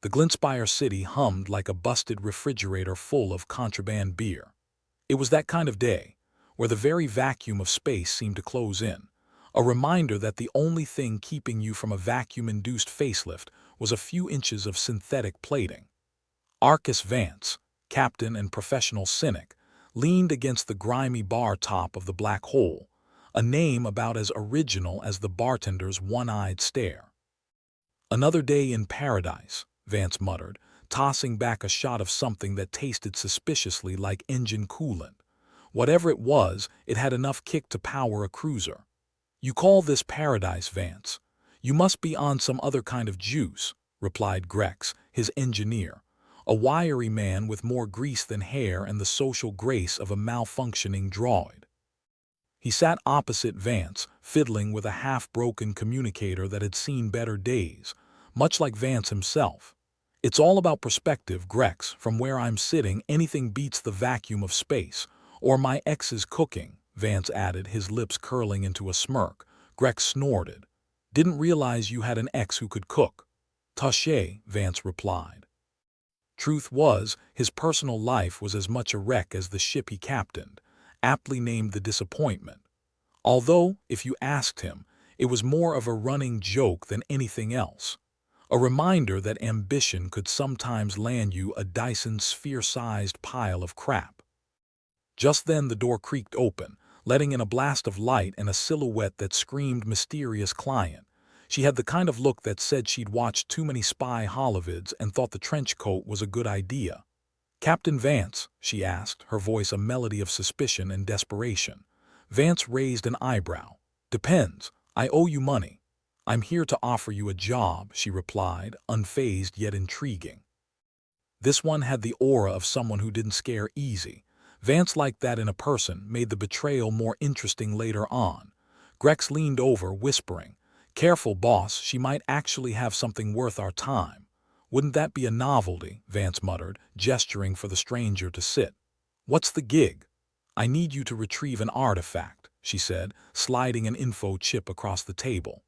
The Glinspire city hummed like a busted refrigerator full of contraband beer. It was that kind of day, where the very vacuum of space seemed to close in, a reminder that the only thing keeping you from a vacuum-induced facelift was a few inches of synthetic plating. Arcus Vance, captain and professional cynic, leaned against the grimy bar top of the Black Hole, a name about as original as the bartender's one-eyed stare. "Another day in paradise," Vance muttered, tossing back a shot of something that tasted suspiciously like engine coolant. Whatever it was, it had enough kick to power a cruiser. "You call this paradise, Vance? You must be on some other kind of juice," replied Grex, his engineer, a wiry man with more grease than hair and the social grace of a malfunctioning droid. He sat opposite Vance, fiddling with a half-broken communicator that had seen better days, much like Vance himself. "It's all about perspective, Grex. From where I'm sitting, anything beats the vacuum of space. Or my ex's cooking," Vance added, his lips curling into a smirk. Grex snorted. "Didn't realize you had an ex who could cook." "Touché," Vance replied. Truth was, his personal life was as much a wreck as the ship he captained, aptly named the Disappointment. Although, if you asked him, it was more of a running joke than anything else. A reminder that ambition could sometimes land you a Dyson sphere-sized pile of crap. Just then the door creaked open, letting in a blast of light and a silhouette that screamed mysterious client. She had the kind of look that said she'd watched too many spy holovids and thought the trench coat was a good idea. "Captain Vance?" she asked, her voice a melody of suspicion and desperation. Vance raised an eyebrow. "Depends. I owe you money." "I'm here to offer you a job," she replied, unfazed yet intriguing. This one had the aura of someone who didn't scare easy. Vance liked that in a person, made the betrayal more interesting later on. Grex leaned over, whispering, "Careful, boss, she might actually have something worth our time." "Wouldn't that be a novelty?" Vance muttered, gesturing for the stranger to sit. "What's the gig?" "I need you to retrieve an artifact," she said, sliding an info chip across the table.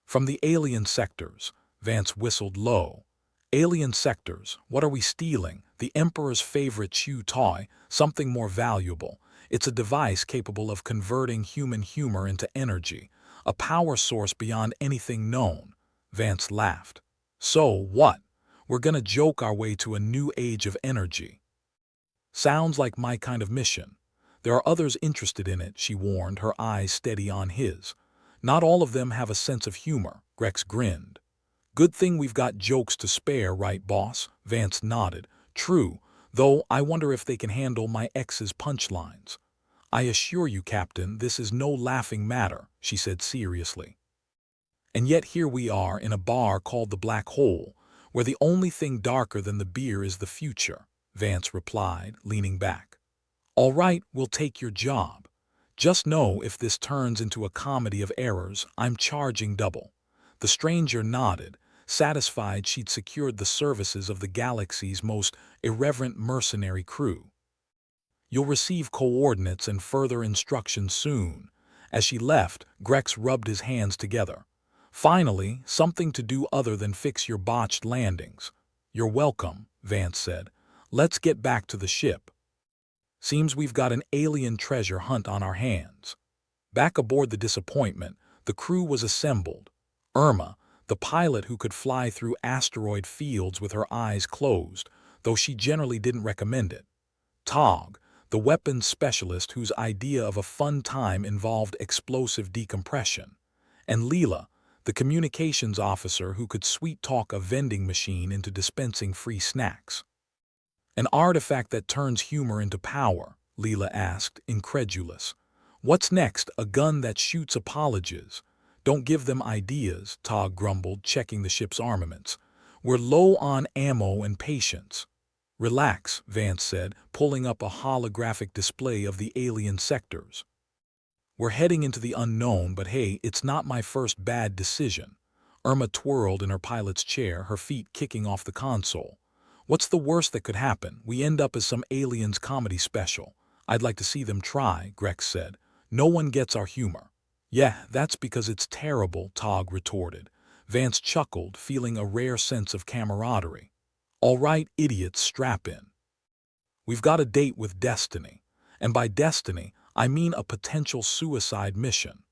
"From the alien sectors," Vance whistled low. "Alien sectors? What are we stealing? The Emperor's favorite chew toy? Something more valuable. It's a device capable of converting human humor into energy, a power source beyond anything known." Vance laughed. "So what? We're gonna joke our way to a new age of energy." "Sounds like my kind of mission. There are others interested in it," she warned, her eyes steady on his. "Not all of them have a sense of humor," Grex grinned. "Good thing we've got jokes to spare, right, boss?" Vance nodded. "True, though I wonder if they can handle my ex's punchlines." "I assure you, Captain, this is no laughing matter," she said seriously. "And yet here we are in a bar called the Black Hole, where the only thing darker than the beer is the future," Vance replied, leaning back. "All right, we'll take your job. Just know if this turns into a comedy of errors, I'm charging double." The stranger nodded, satisfied she'd secured the services of the galaxy's most irreverent mercenary crew. "You'll receive coordinates and further instructions soon." As she left, Grex rubbed his hands together. "Finally, something to do other than fix your botched landings." "You're welcome," Vance said. "Let's get back to the ship. Seems we've got an alien treasure hunt on our hands." Back aboard the Disappointment, the crew was assembled. Irma, the pilot who could fly through asteroid fields with her eyes closed, though she generally didn't recommend it. Tog, the weapons specialist whose idea of a fun time involved explosive decompression. And Leela, the communications officer who could sweet-talk a vending machine into dispensing free snacks. "An artifact that turns humor into power?" Leela asked, incredulous. "What's next? A gun that shoots apologies?" "Don't give them ideas," Tog grumbled, checking the ship's armaments. "We're low on ammo and patience." "Relax," Vance said, pulling up a holographic display of the alien sectors. "We're heading into the unknown, but hey, it's not my first bad decision." Irma twirled in her pilot's chair, her feet kicking off the console. "What's the worst that could happen? We end up as some aliens comedy special." "I'd like to see them try," Grex said. "No one gets our humor." "Yeah, that's because it's terrible," Tog retorted. Vance chuckled, feeling a rare sense of camaraderie. "All right, idiots, strap in. We've got a date with destiny. And by destiny, I mean a potential suicide mission."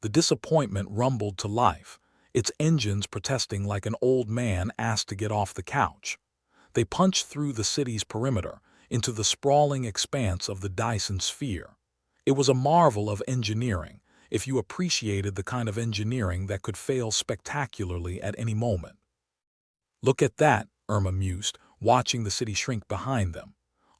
The disappointment rumbled to life, its engines protesting like an old man asked to get off the couch. They punched through the city's perimeter into the sprawling expanse of the Dyson sphere. It was a marvel of engineering, if you appreciated the kind of engineering that could fail spectacularly at any moment. "Look at that," Irma mused, watching the city shrink behind them.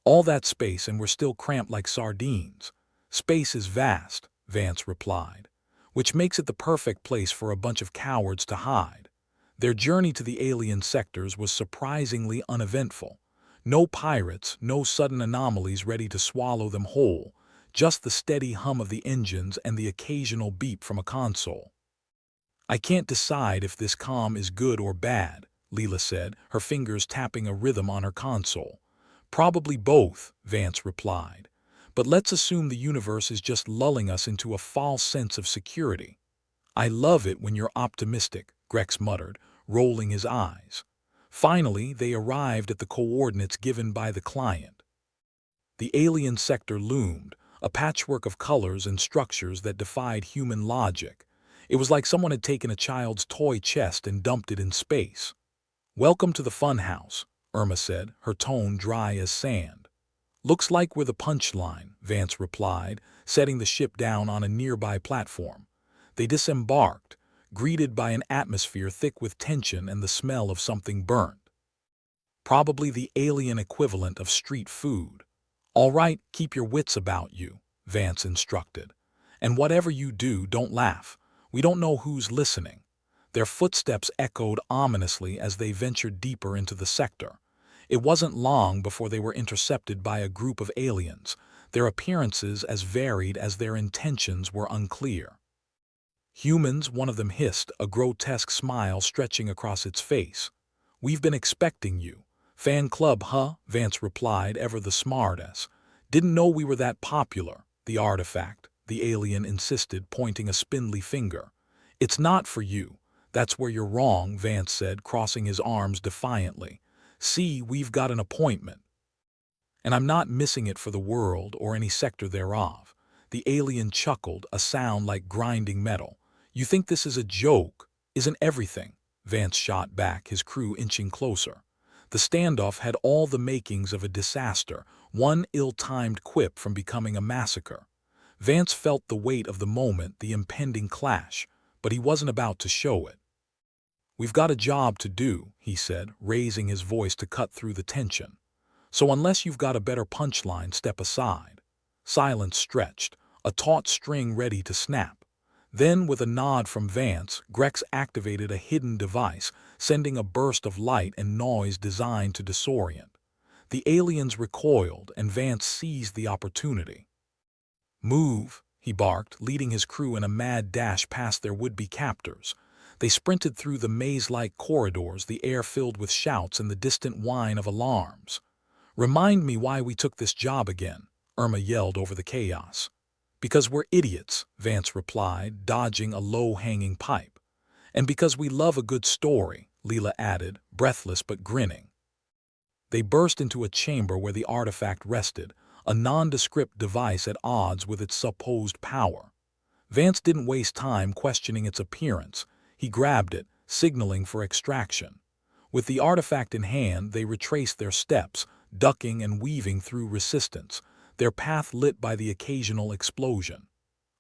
"All that space and we're still cramped like sardines." "Space is vast," Vance replied, "which makes it the perfect place for a bunch of cowards to hide." Their journey to the alien sectors was surprisingly uneventful. No pirates, no sudden anomalies ready to swallow them whole, just the steady hum of the engines and the occasional beep from a console. "I can't decide if this calm is good or bad," Leela said, her fingers tapping a rhythm on her console. "Probably both," Vance replied. "But let's assume the universe is just lulling us into a false sense of security." "I love it when you're optimistic," Grex muttered, rolling his eyes. Finally, they arrived at the coordinates given by the client. The alien sector loomed, a patchwork of colors and structures that defied human logic. It was like someone had taken a child's toy chest and dumped it in space. "Welcome to the funhouse," Irma said, her tone dry as sand. "Looks like we're the punchline," Vance replied, setting the ship down on a nearby platform. They disembarked, greeted by an atmosphere thick with tension and the smell of something burnt. Probably the alien equivalent of street food. "All right, keep your wits about you," Vance instructed. "And whatever you do, don't laugh. We don't know who's listening." Their footsteps echoed ominously as they ventured deeper into the sector. It wasn't long before they were intercepted by a group of aliens, their appearances as varied as their intentions were unclear. "Humans," one of them hissed, a grotesque smile stretching across its face. "We've been expecting you." "Fan club, huh?" Vance replied, ever the smartass. "Didn't know we were that popular." "The artifact," the alien insisted, pointing a spindly finger. "It's not for you." "That's where you're wrong," Vance said, crossing his arms defiantly. "See, we've got an appointment. And I'm not missing it for the world or any sector thereof." The alien chuckled, a sound like grinding metal. "You think this is a joke, isn't everything?" Vance shot back, his crew inching closer. The standoff had all the makings of a disaster, one ill-timed quip from becoming a massacre. Vance felt the weight of the moment, the impending clash, but he wasn't about to show it. "We've got a job to do," he said, raising his voice to cut through the tension. "So unless you've got a better punchline, step aside." Silence stretched, a taut string ready to snap. Then, with a nod from Vance, Grex activated a hidden device, sending a burst of light and noise designed to disorient. The aliens recoiled, and Vance seized the opportunity. "Move," he barked, leading his crew in a mad dash past their would-be captors. They sprinted through the maze-like corridors, the air filled with shouts and the distant whine of alarms. "Remind me why we took this job again," Irma yelled over the chaos. "Because we're idiots," Vance replied, dodging a low-hanging pipe. "And because we love a good story," Leela added, breathless but grinning. They burst into a chamber where the artifact rested, a nondescript device at odds with its supposed power. Vance didn't waste time questioning its appearance. He grabbed it, signaling for extraction. With the artifact in hand, they retraced their steps, ducking and weaving through resistance, their path lit by the occasional explosion.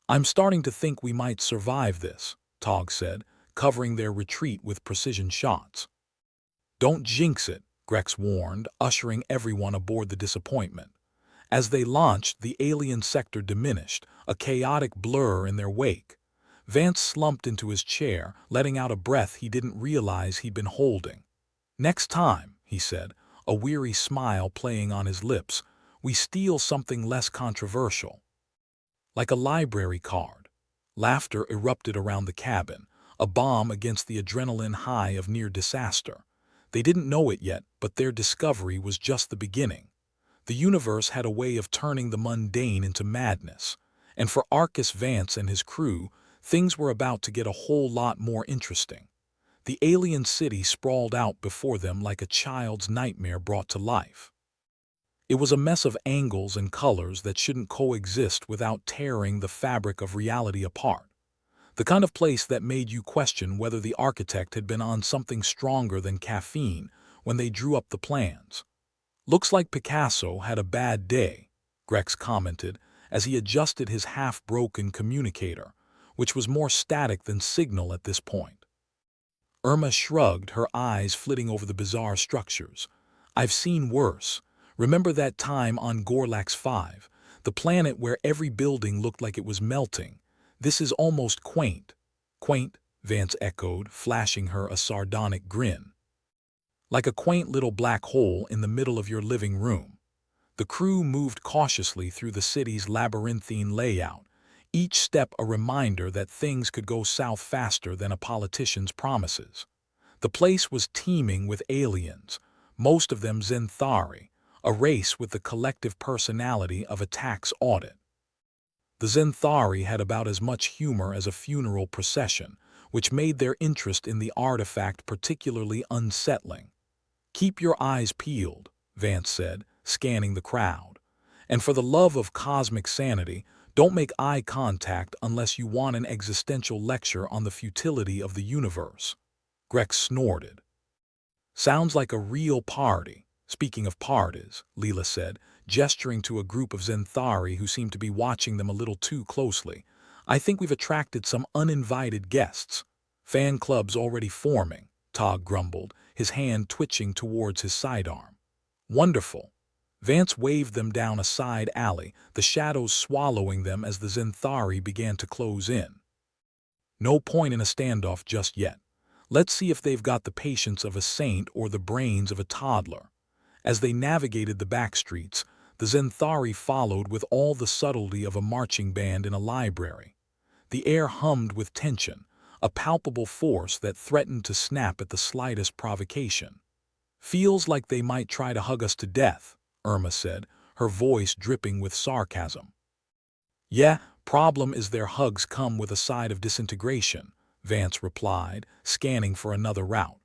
"I'm starting to think we might survive this," Tog said, covering their retreat with precision shots. "Don't jinx it," Grex warned, ushering everyone aboard the disappointment. As they launched, the alien sector diminished, a chaotic blur in their wake. Vance slumped into his chair, letting out a breath he didn't realize he'd been holding. "Next time," he said, a weary smile playing on his lips, "we steal something less controversial. Like a library card." Laughter erupted around the cabin, a balm against the adrenaline high of near disaster. They didn't know it yet, but their discovery was just the beginning. The universe had a way of turning the mundane into madness, and for Arcus Vance and his crew, things were about to get a whole lot more interesting. The alien city sprawled out before them like a child's nightmare brought to life. It was a mess of angles and colors that shouldn't coexist without tearing the fabric of reality apart. The kind of place that made you question whether the architect had been on something stronger than caffeine when they drew up the plans. "Looks like Picasso had a bad day," Grex commented as he adjusted his half-broken communicator, which was more static than signal at this point. Irma shrugged, her eyes flitting over the bizarre structures. "I've seen worse. Remember that time on Gorlax 5, the planet where every building looked like it was melting? This is almost quaint." "Quaint," Vance echoed, flashing her a sardonic grin. "Like a quaint little black hole in the middle of your living room." The crew moved cautiously through the city's labyrinthine layout, each step a reminder that things could go south faster than a politician's promises. The place was teeming with aliens, most of them Zenthari, a race with the collective personality of a tax audit. The Zenthari had about as much humor as a funeral procession, which made their interest in the artifact particularly unsettling. "Keep your eyes peeled," Vance said, scanning the crowd. "And for the love of cosmic sanity, don't make eye contact unless you want an existential lecture on the futility of the universe." Grex snorted. "Sounds like a real party." "Speaking of parties," Leela said, gesturing to a group of Zenthari who seemed to be watching them a little too closely, "I think we've attracted some uninvited guests." "Fan club's already forming," Tog grumbled, his hand twitching towards his sidearm. "Wonderful." Vance waved them down a side alley, the shadows swallowing them as the Zenthari began to close in. "No point in a standoff just yet. Let's see if they've got the patience of a saint or the brains of a toddler." As they navigated the back streets, the Zenthari followed with all the subtlety of a marching band in a library. The air hummed with tension, a palpable force that threatened to snap at the slightest provocation. "Feels like they might try to hug us to death," Irma said, her voice dripping with sarcasm. "Yeah, problem is their hugs come with a side of disintegration," Vance replied, scanning for another route.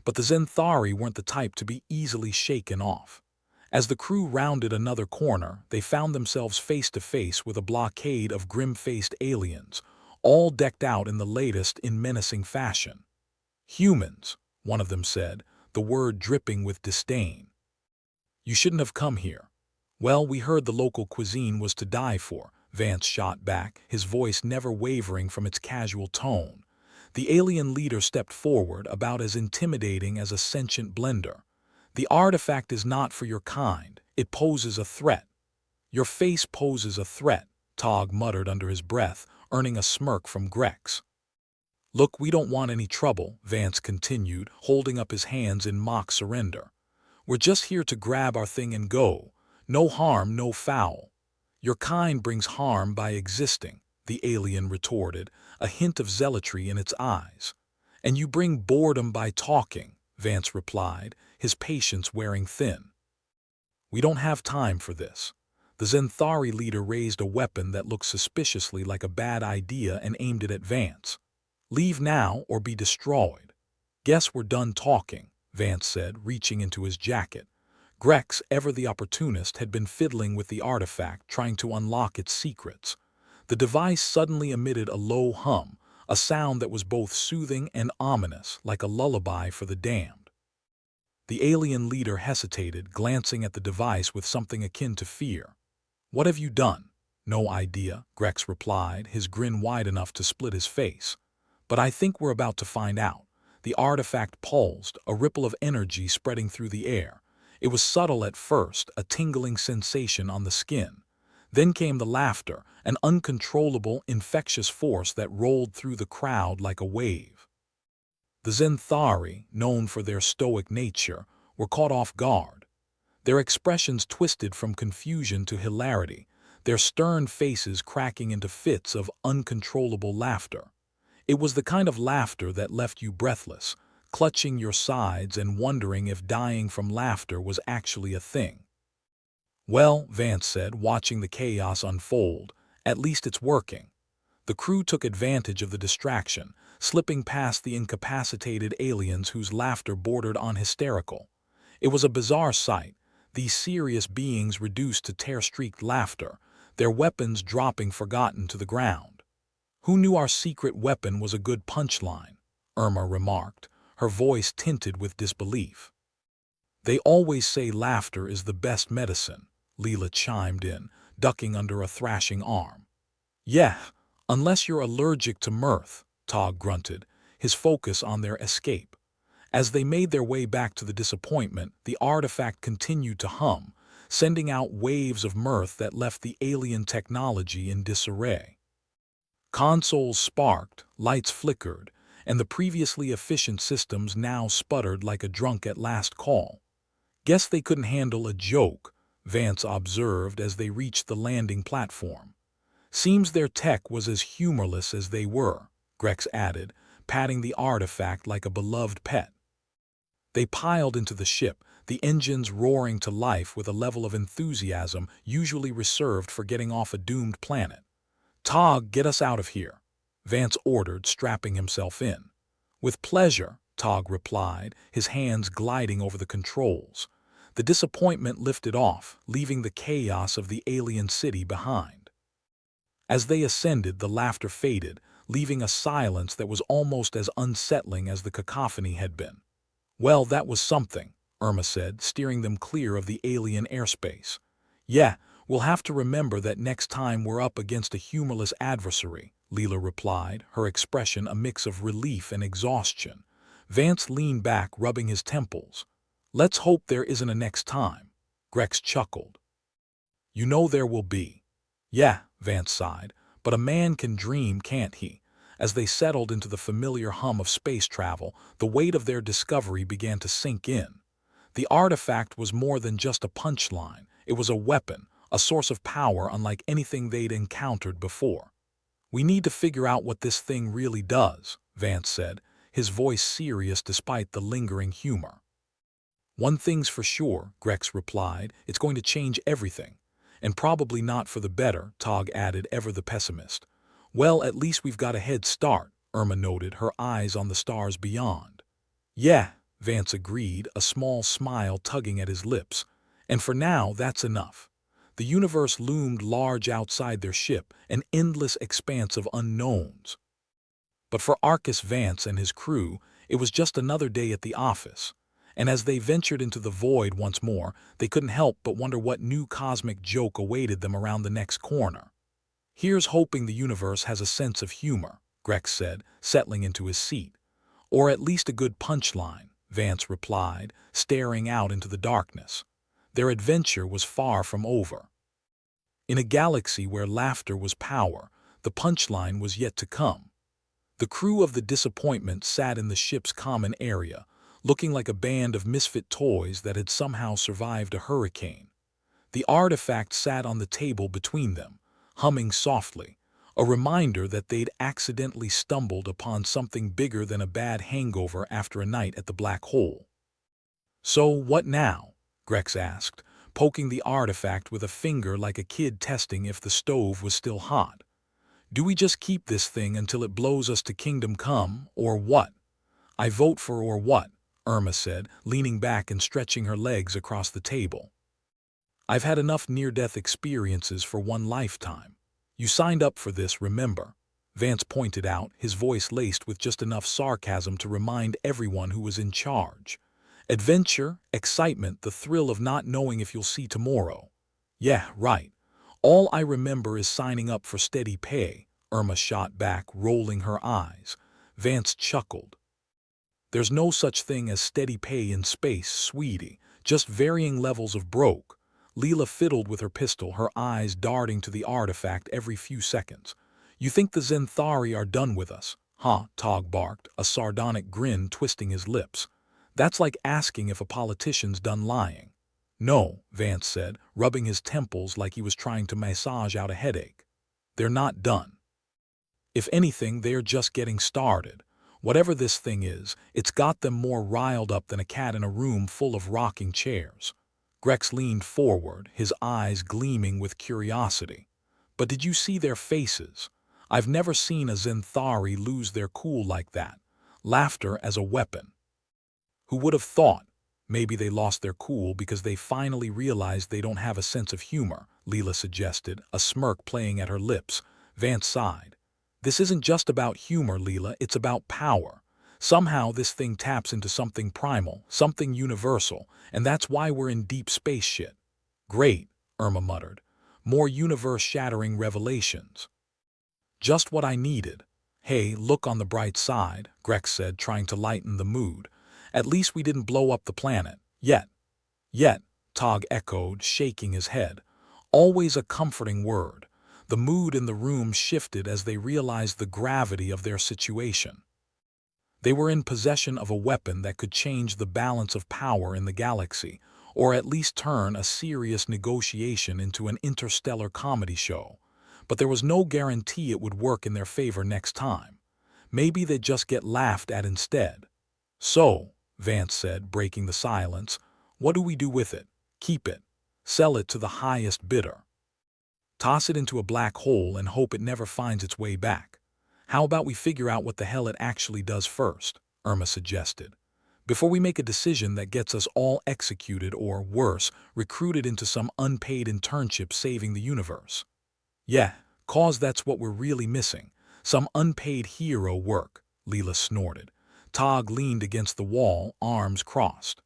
But the Zenthari weren't the type to be easily shaken off. As the crew rounded another corner, they found themselves face to face with a blockade of grim-faced aliens, all decked out in the latest in menacing fashion. "Humans," one of them said, the word dripping with disdain. "You shouldn't have come here." "Well, we heard the local cuisine was to die for," Vance shot back, his voice never wavering from its casual tone. The alien leader stepped forward, about as intimidating as a sentient blender. "The artifact is not for your kind. It poses a threat." "Your face poses a threat," Tog muttered under his breath, earning a smirk from Grex. "Look, we don't want any trouble," Vance continued, holding up his hands in mock surrender. "We're just here to grab our thing and go. No harm, no foul." "Your kind brings harm by existing," the alien retorted, a hint of zealotry in its eyes. "And you bring boredom by talking," Vance replied, his patience wearing thin. "We don't have time for this." The Zenthari leader raised a weapon that looked suspiciously like a bad idea and aimed it at Vance. "Leave now or be destroyed." "Guess we're done talking," Vance said, reaching into his jacket. Grex, ever the opportunist, had been fiddling with the artifact, trying to unlock its secrets. The device suddenly emitted a low hum, a sound that was both soothing and ominous, like a lullaby for the damned. The alien leader hesitated, glancing at the device with something akin to fear. "What have you done?" "No idea," Grex replied, his grin wide enough to split his face. "But I think we're about to find out." The artifact pulsed, a ripple of energy spreading through the air. It was subtle at first, a tingling sensation on the skin. Then came the laughter, an uncontrollable, infectious force that rolled through the crowd like a wave. The Zenthari, known for their stoic nature, were caught off guard. Their expressions twisted from confusion to hilarity, their stern faces cracking into fits of uncontrollable laughter. It was the kind of laughter that left you breathless, clutching your sides and wondering if dying from laughter was actually a thing. "Well," Vance said, watching the chaos unfold, "at least it's working." The crew took advantage of the distraction, slipping past the incapacitated aliens whose laughter bordered on hysterical. It was a bizarre sight, these serious beings reduced to tear-streaked laughter, their weapons dropping forgotten to the ground. "Who knew our secret weapon was a good punchline?" Irma remarked, her voice tinted with disbelief. "They always say laughter is the best medicine," Leela chimed in, ducking under a thrashing arm. "Yeah, unless you're allergic to mirth," Tog grunted, his focus on their escape. As they made their way back to the disappointment, the artifact continued to hum, sending out waves of mirth that left the alien technology in disarray. Consoles sparked, lights flickered, and the previously efficient systems now sputtered like a drunk at last call. "Guess they couldn't handle a joke," Vance observed as they reached the landing platform. "Seems their tech was as humorless as they were," Grex added, patting the artifact like a beloved pet. They piled into the ship, the engines roaring to life with a level of enthusiasm usually reserved for getting off a doomed planet. "Tog, get us out of here," Vance ordered, strapping himself in. "With pleasure," Tog replied, his hands gliding over the controls. The disappointment lifted off, leaving the chaos of the alien city behind. As they ascended, the laughter faded, leaving a silence that was almost as unsettling as the cacophony had been. "Well, that was something," Irma said, steering them clear of the alien airspace. "Yeah, we'll have to remember that next time we're up against a humorless adversary," Leela replied, her expression a mix of relief and exhaustion. Vance leaned back, rubbing his temples. "Let's hope there isn't a next time," Grex chuckled. "You know there will be." "Yeah," Vance sighed, "but a man can dream, can't he?" As they settled into the familiar hum of space travel, the weight of their discovery began to sink in. The artifact was more than just a punchline. It was a weapon, a source of power unlike anything they'd encountered before. "We need to figure out what this thing really does," Vance said, his voice serious despite the lingering humor. "One thing's for sure," Grex replied, "it's going to change everything. And probably not for the better," Tog added, ever the pessimist. "Well, at least we've got a head start," Irma noted, her eyes on the stars beyond. "Yeah," Vance agreed, a small smile tugging at his lips. "And for now, that's enough." The universe loomed large outside their ship, an endless expanse of unknowns. But for Arcus Vance and his crew, it was just another day at the office. And as they ventured into the void once more, they couldn't help but wonder what new cosmic joke awaited them around the next corner. "Here's hoping the universe has a sense of humor," Grex said, settling into his seat. "Or at least a good punchline," Vance replied, staring out into the darkness. Their adventure was far from over. In a galaxy where laughter was power, the punchline was yet to come. The crew of the Disappointment sat in the ship's common area, looking like a band of misfit toys that had somehow survived a hurricane. The artifact sat on the table between them, humming softly, a reminder that they'd accidentally stumbled upon something bigger than a bad hangover after a night at the black hole. "So, what now?" Grex asked, poking the artifact with a finger like a kid testing if the stove was still hot. "Do we just keep this thing until it blows us to kingdom come, or what?" "I vote for or what," Irma said, leaning back and stretching her legs across the table. "I've had enough near-death experiences for one lifetime. You signed up for this, remember?" Vance pointed out, his voice laced with just enough sarcasm to remind everyone who was in charge. "Adventure, excitement, the thrill of not knowing if you'll see tomorrow." "Yeah, right. All I remember is signing up for steady pay," Irma shot back, rolling her eyes. Vance chuckled. "There's no such thing as steady pay in space, sweetie, just varying levels of broke." Leela fiddled with her pistol, her eyes darting to the artifact every few seconds. "You think the Zenthari are done with us, huh?" Tog barked, a sardonic grin twisting his lips. "That's like asking if a politician's done lying." "No," Vance said, rubbing his temples like he was trying to massage out a headache. "They're not done. If anything, they're just getting started. Whatever this thing is, it's got them more riled up than a cat in a room full of rocking chairs." Grex leaned forward, his eyes gleaming with curiosity. "But did you see their faces? I've never seen a Zenthari lose their cool like that. Laughter as a weapon. Who would have thought? Maybe they lost their cool because they finally realized they don't have a sense of humor, Leela suggested, a smirk playing at her lips. Vance sighed. This isn't just about humor, Leela, it's about power. Somehow this thing taps into something primal, something universal, and that's why we're in deep space shit. Great, Irma muttered. More universe-shattering revelations. Just what I needed. Hey, look on the bright side, Grex said, trying to lighten the mood. At least we didn't blow up the planet. Yet. Yet, Tog echoed, shaking his head. Always a comforting word. The mood in the room shifted as they realized the gravity of their situation. They were in possession of a weapon that could change the balance of power in the galaxy, or at least turn a serious negotiation into an interstellar comedy show. But there was no guarantee it would work in their favor next time. Maybe they'd just get laughed at instead. So, Vance said, breaking the silence, what do we do with it? Keep it. Sell it to the highest bidder. Toss it into a black hole and hope it never finds its way back. How about we figure out what the hell it actually does first? Irma suggested. Before we make a decision that gets us all executed or, worse, recruited into some unpaid internship saving the universe. Yeah, 'cause that's what we're really missing. Some unpaid hero work, Leela snorted. Tog leaned against the wall, arms crossed.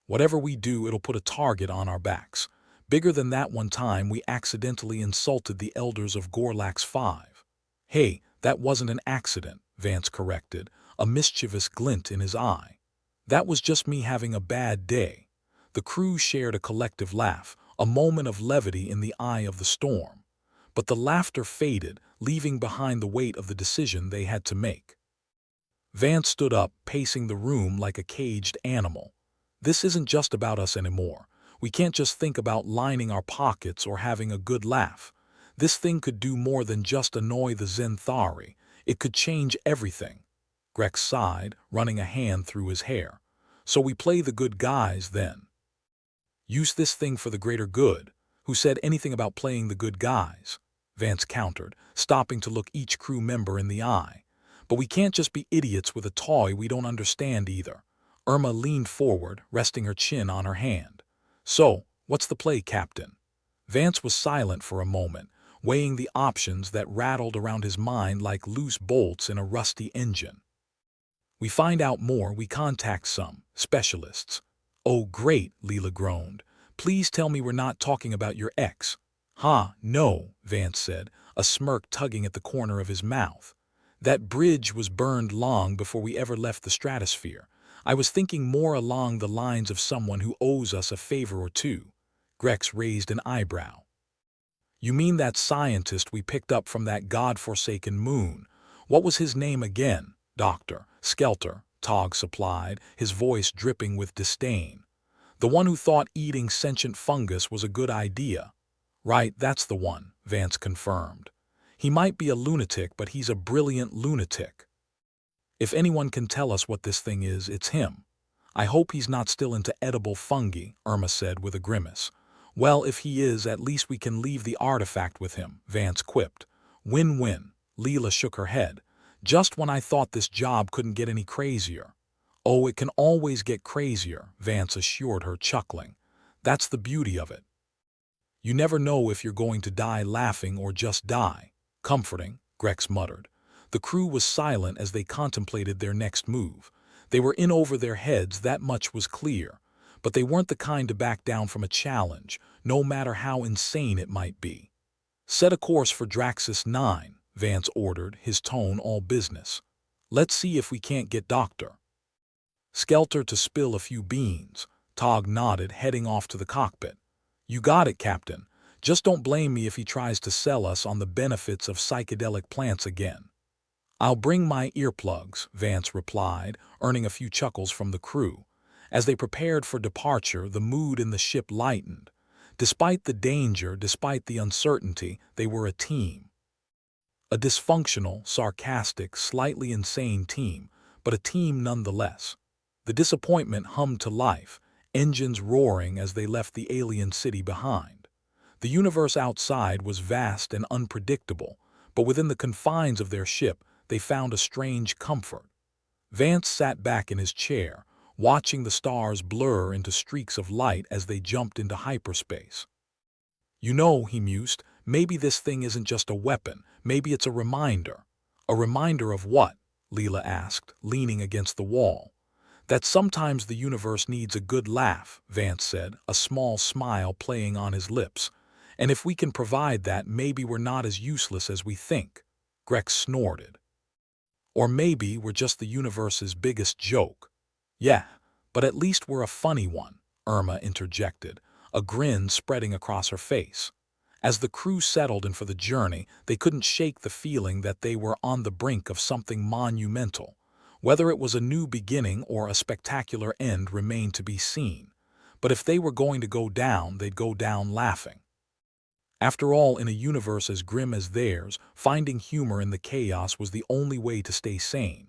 Whatever we do, it'll put a target on our backs. Bigger than that one time we accidentally insulted the elders of Gorlax 5. Hey, that wasn't an accident, Vance corrected, a mischievous glint in his eye. That was just me having a bad day. The crew shared a collective laugh, a moment of levity in the eye of the storm. But the laughter faded, leaving behind the weight of the decision they had to make. Vance stood up, pacing the room like a caged animal. This isn't just about us anymore. We can't just think about lining our pockets or having a good laugh. This thing could do more than just annoy the Zenthari. It could change everything. Grex sighed, running a hand through his hair. So we play the good guys, then. Use this thing for the greater good. Who said anything about playing the good guys? Vance countered, stopping to look each crew member in the eye. But we can't just be idiots with a toy we don't understand either. Irma leaned forward, resting her chin on her hand. So, what's the play, Captain? Vance was silent for a moment, weighing the options that rattled around his mind like loose bolts in a rusty engine. We find out more, we contact some specialists. Oh, great, Leela groaned. Please tell me we're not talking about your ex. No, Vance said, a smirk tugging at the corner of his mouth. That bridge was burned long before we ever left the stratosphere. I was thinking more along the lines of someone who owes us a favor or two. Grex raised an eyebrow. You mean that scientist we picked up from that god-forsaken moon? What was his name again? Dr. Skelter, Tog supplied, his voice dripping with disdain. The one who thought eating sentient fungus was a good idea. Right, that's the one, Vance confirmed. He might be a lunatic, but he's a brilliant lunatic. If anyone can tell us what this thing is, it's him. I hope he's not still into edible fungi, Irma said with a grimace. Well, if he is, at least we can leave the artifact with him, Vance quipped. Win-win. Leela shook her head. Just when I thought this job couldn't get any crazier. Oh, it can always get crazier, Vance assured her, chuckling. That's the beauty of it. You never know if you're going to die laughing or just die. Comforting, Grex muttered. The crew was silent as they contemplated their next move. They were in over their heads, that much was clear. But they weren't the kind to back down from a challenge, no matter how insane it might be. Set a course for Draxus 9, Vance ordered, his tone all business. Let's see if we can't get Dr. Skelter to spill a few beans. Tog nodded, heading off to the cockpit. You got it, Captain. Just don't blame me if he tries to sell us on the benefits of psychedelic plants again. I'll bring my earplugs, Vance replied, earning a few chuckles from the crew. As they prepared for departure, the mood in the ship lightened. Despite the danger, despite the uncertainty, they were a team. A dysfunctional, sarcastic, slightly insane team, but a team nonetheless. The disappointment hummed to life, engines roaring as they left the alien city behind. The universe outside was vast and unpredictable, but within the confines of their ship, they found a strange comfort. Vance sat back in his chair, watching the stars blur into streaks of light as they jumped into hyperspace. You know, he mused, maybe this thing isn't just a weapon, maybe it's a reminder. A reminder of what? Leela asked, leaning against the wall. That sometimes the universe needs a good laugh, Vance said, a small smile playing on his lips. And if we can provide that, maybe we're not as useless as we think. Grex snorted. Or maybe we're just the universe's biggest joke. Yeah, but at least we're a funny one, Irma interjected, a grin spreading across her face. As the crew settled in for the journey, they couldn't shake the feeling that they were on the brink of something monumental. Whether it was a new beginning or a spectacular end remained to be seen. But if they were going to go down, they'd go down laughing. After all, in a universe as grim as theirs, finding humor in the chaos was the only way to stay sane.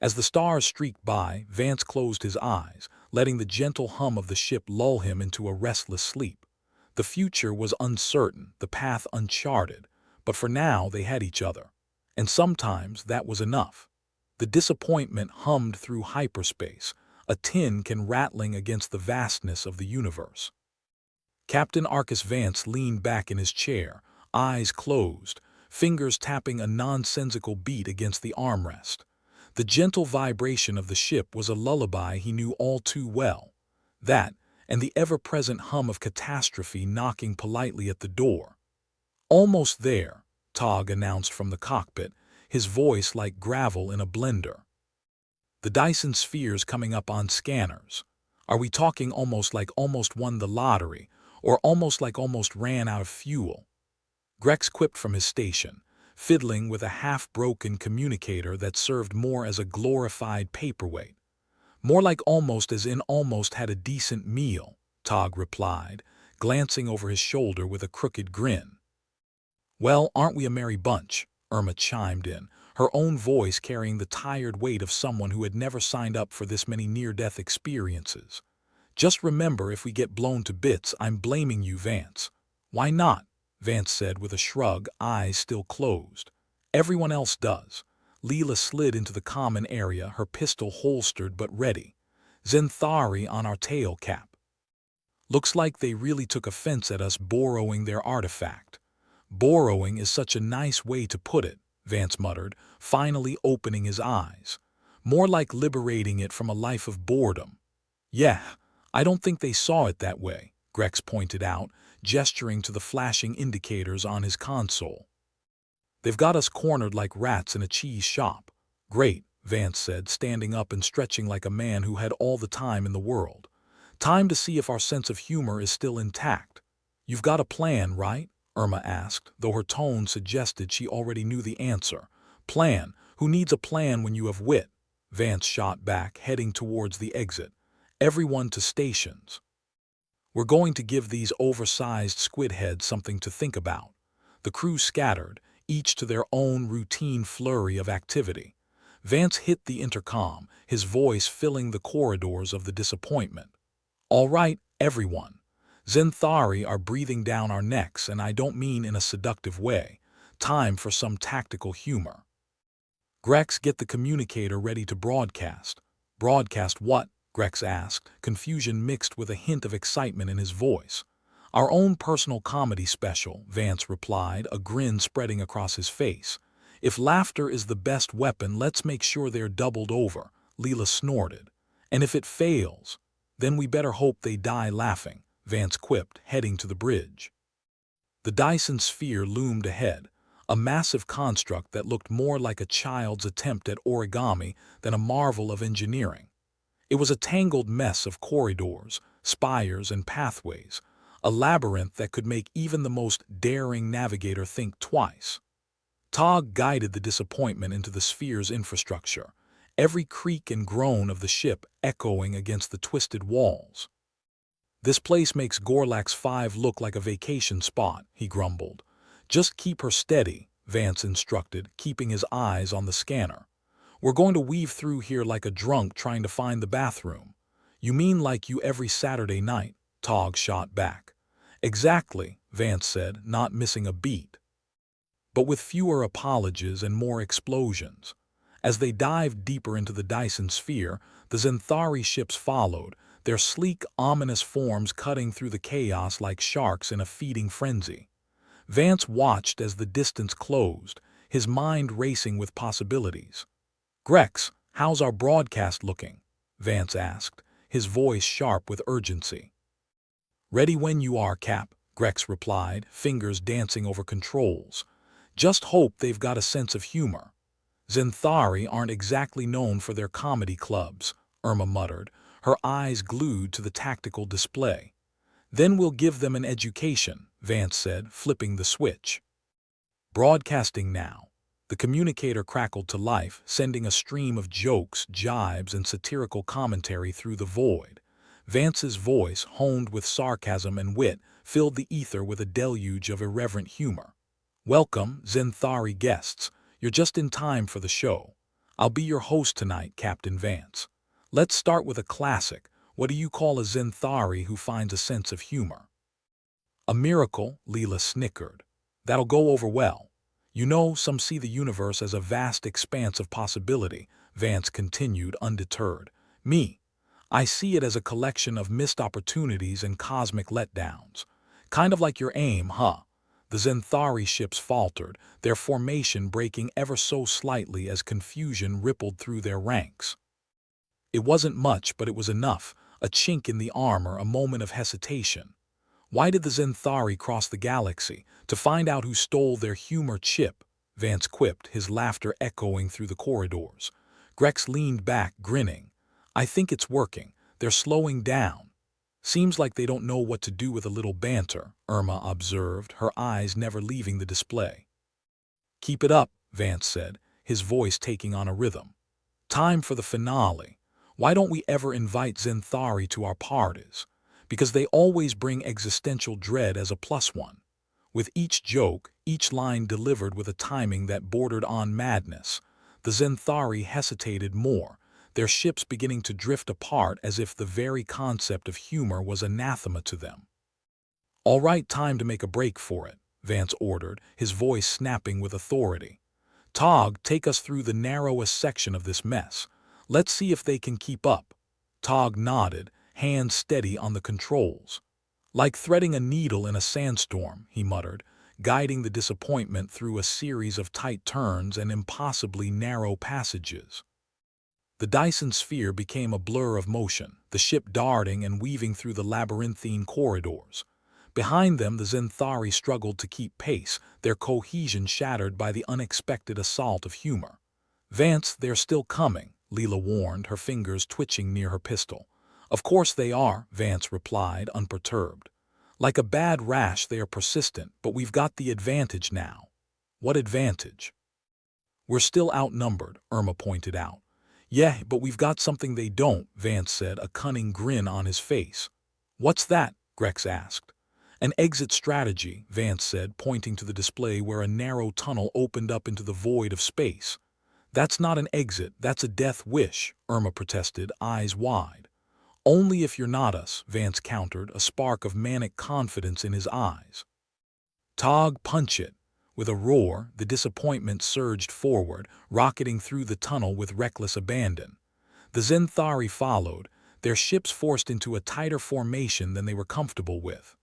As the stars streaked by, Vance closed his eyes, letting the gentle hum of the ship lull him into a restless sleep. The future was uncertain, the path uncharted, but for now they had each other. And sometimes that was enough. The disappointment hummed through hyperspace, a tin can rattling against the vastness of the universe. Captain Arcus Vance leaned back in his chair, eyes closed, fingers tapping a nonsensical beat against the armrest. The gentle vibration of the ship was a lullaby he knew all too well. That, and the ever-present hum of catastrophe knocking politely at the door. "Almost there," Tog announced from the cockpit, his voice like gravel in a blender. "The Dyson spheres coming up on scanners. Are we talking almost like almost won the lottery, or almost like almost ran out of fuel?" Grex quipped from his station, fiddling with a half-broken communicator that served more as a glorified paperweight. "More like almost as in almost had a decent meal," Tog replied, glancing over his shoulder with a crooked grin. "Well, aren't we a merry bunch?" Irma chimed in, her own voice carrying the tired weight of someone who had never signed up for this many near-death experiences. "Just remember, if we get blown to bits, I'm blaming you, Vance." "Why not?" Vance said with a shrug, eyes still closed. "Everyone else does." Leela slid into the common area, her pistol holstered but ready. "Zenthari on our tail cap. Looks like they really took offense at us borrowing their artifact." "Borrowing is such a nice way to put it," Vance muttered, finally opening his eyes. "More like liberating it from a life of boredom." "Yeah, I don't think they saw it that way," Grex pointed out, gesturing to the flashing indicators on his console. "They've got us cornered like rats in a cheese shop." "Great," Vance said, standing up and stretching like a man who had all the time in the world. "Time to see if our sense of humor is still intact." "You've got a plan, right?" Irma asked, though her tone suggested she already knew the answer. "Plan? Who needs a plan when you have wit?" Vance shot back, heading towards the exit. "Everyone to stations. We're going to give these oversized squid heads something to think about." The crew scattered, each to their own routine flurry of activity. Vance hit the intercom, his voice filling the corridors of the disappointment. "All right, everyone. Zenthari are breathing down our necks, and I don't mean in a seductive way. Time for some tactical humor. Grex, get the communicator ready to broadcast." "Broadcast what?" Grex asked, confusion mixed with a hint of excitement in his voice. "Our own personal comedy special," Vance replied, a grin spreading across his face. "If laughter is the best weapon, let's make sure they're doubled over," Leela snorted. "And if it fails, then we better hope they die laughing," Vance quipped, heading to the bridge. The Dyson sphere loomed ahead, a massive construct that looked more like a child's attempt at origami than a marvel of engineering. It was a tangled mess of corridors, spires, and pathways, a labyrinth that could make even the most daring navigator think twice. Tog guided the disappointment into the sphere's infrastructure, every creak and groan of the ship echoing against the twisted walls. "This place makes Gorlax 5 look like a vacation spot," he grumbled. "Just keep her steady," Vance instructed, keeping his eyes on the scanner. "We're going to weave through here like a drunk trying to find the bathroom." "You mean like you every Saturday night?" Tog shot back. "Exactly," Vance said, not missing a beat. but with fewer apologies and more explosions. As they dived deeper into the Dyson sphere, the Zenthari ships followed, their sleek, ominous forms cutting through the chaos like sharks in a feeding frenzy. Vance watched as the distance closed, his mind racing with possibilities. "Grex, how's our broadcast looking?" Vance asked, his voice sharp with urgency. "Ready when you are, Cap," Grex replied, fingers dancing over controls. "Just hope they've got a sense of humor." "Zenthari aren't exactly known for their comedy clubs," Irma muttered, her eyes glued to the tactical display. "Then we'll give them an education," Vance said, flipping the switch. Broadcasting now. The communicator crackled to life, sending a stream of jokes, jibes, and satirical commentary through the void. Vance's voice, honed with sarcasm and wit, filled the ether with a deluge of irreverent humor. "Welcome, Zenthari guests. You're just in time for the show. I'll be your host tonight, Captain Vance. Let's start with a classic. What do you call a Zenthari who finds a sense of humor?" "A miracle," Leela snickered. "That'll go over well. You know, some see the universe as a vast expanse of possibility," Vance continued undeterred. "Me, I see it as a collection of missed opportunities and cosmic letdowns. Kind of like your aim, huh?" The Zenthari ships faltered, their formation breaking ever so slightly as confusion rippled through their ranks. It wasn't much, but it was enough, a chink in the armor, a moment of hesitation. Why did the Zenthari cross the galaxy? To find out who stole their humor chip, Vance quipped, his laughter echoing through the corridors. Grex leaned back, grinning. "I think it's working. They're slowing down." "Seems like they don't know what to do with a little banter," Irma observed, her eyes never leaving the display. "Keep it up," Vance said, his voice taking on a rhythm. "Time for the finale. Why don't we ever invite Zenthari to our parties? Because they always bring existential dread as a plus one." With each joke, each line delivered with a timing that bordered on madness, the Zenthari hesitated more, their ships beginning to drift apart as if the very concept of humor was anathema to them. "All right, time to make a break for it," Vance ordered, his voice snapping with authority. "Tog, take us through the narrowest section of this mess. Let's see if they can keep up." Tog nodded, hands steady on the controls. "Like threading a needle in a sandstorm," he muttered, guiding the disappointment through a series of tight turns and impossibly narrow passages. The Dyson sphere became a blur of motion, the ship darting and weaving through the labyrinthine corridors. Behind them, the Zenthari struggled to keep pace, their cohesion shattered by the unexpected assault of humor. "Vance, they're still coming," Leela warned, her fingers twitching near her pistol. "Of course they are," Vance replied, unperturbed. "Like a bad rash, they are persistent, but we've got the advantage now." "What advantage?" "We're still outnumbered," Irma pointed out. "Yeah, but we've got something they don't," Vance said, a cunning grin on his face. "What's that?" Grex asked. "An exit strategy," Vance said, pointing to the display where a narrow tunnel opened up into the void of space. "That's not an exit, that's a death wish," Irma protested, eyes wide. "Only if you're not us," Vance countered, a spark of manic confidence in his eyes. "Tog, punch it." With a roar, the disappointment surged forward, rocketing through the tunnel with reckless abandon. The Zenthari followed, their ships forced into a tighter formation than they were comfortable with.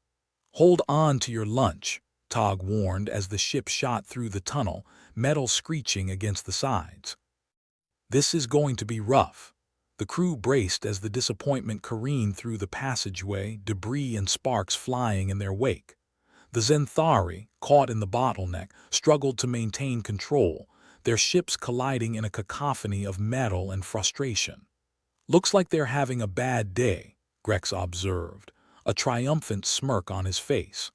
"Hold on to your lunch," Tog warned as the ship shot through the tunnel, metal screeching against the sides. "This is going to be rough." The crew braced as the disappointment careened through the passageway, debris and sparks flying in their wake. The Zenthari, caught in the bottleneck, struggled to maintain control, their ships colliding in a cacophony of metal and frustration. "Looks like they're having a bad day," Grex observed, a triumphant smirk on his face.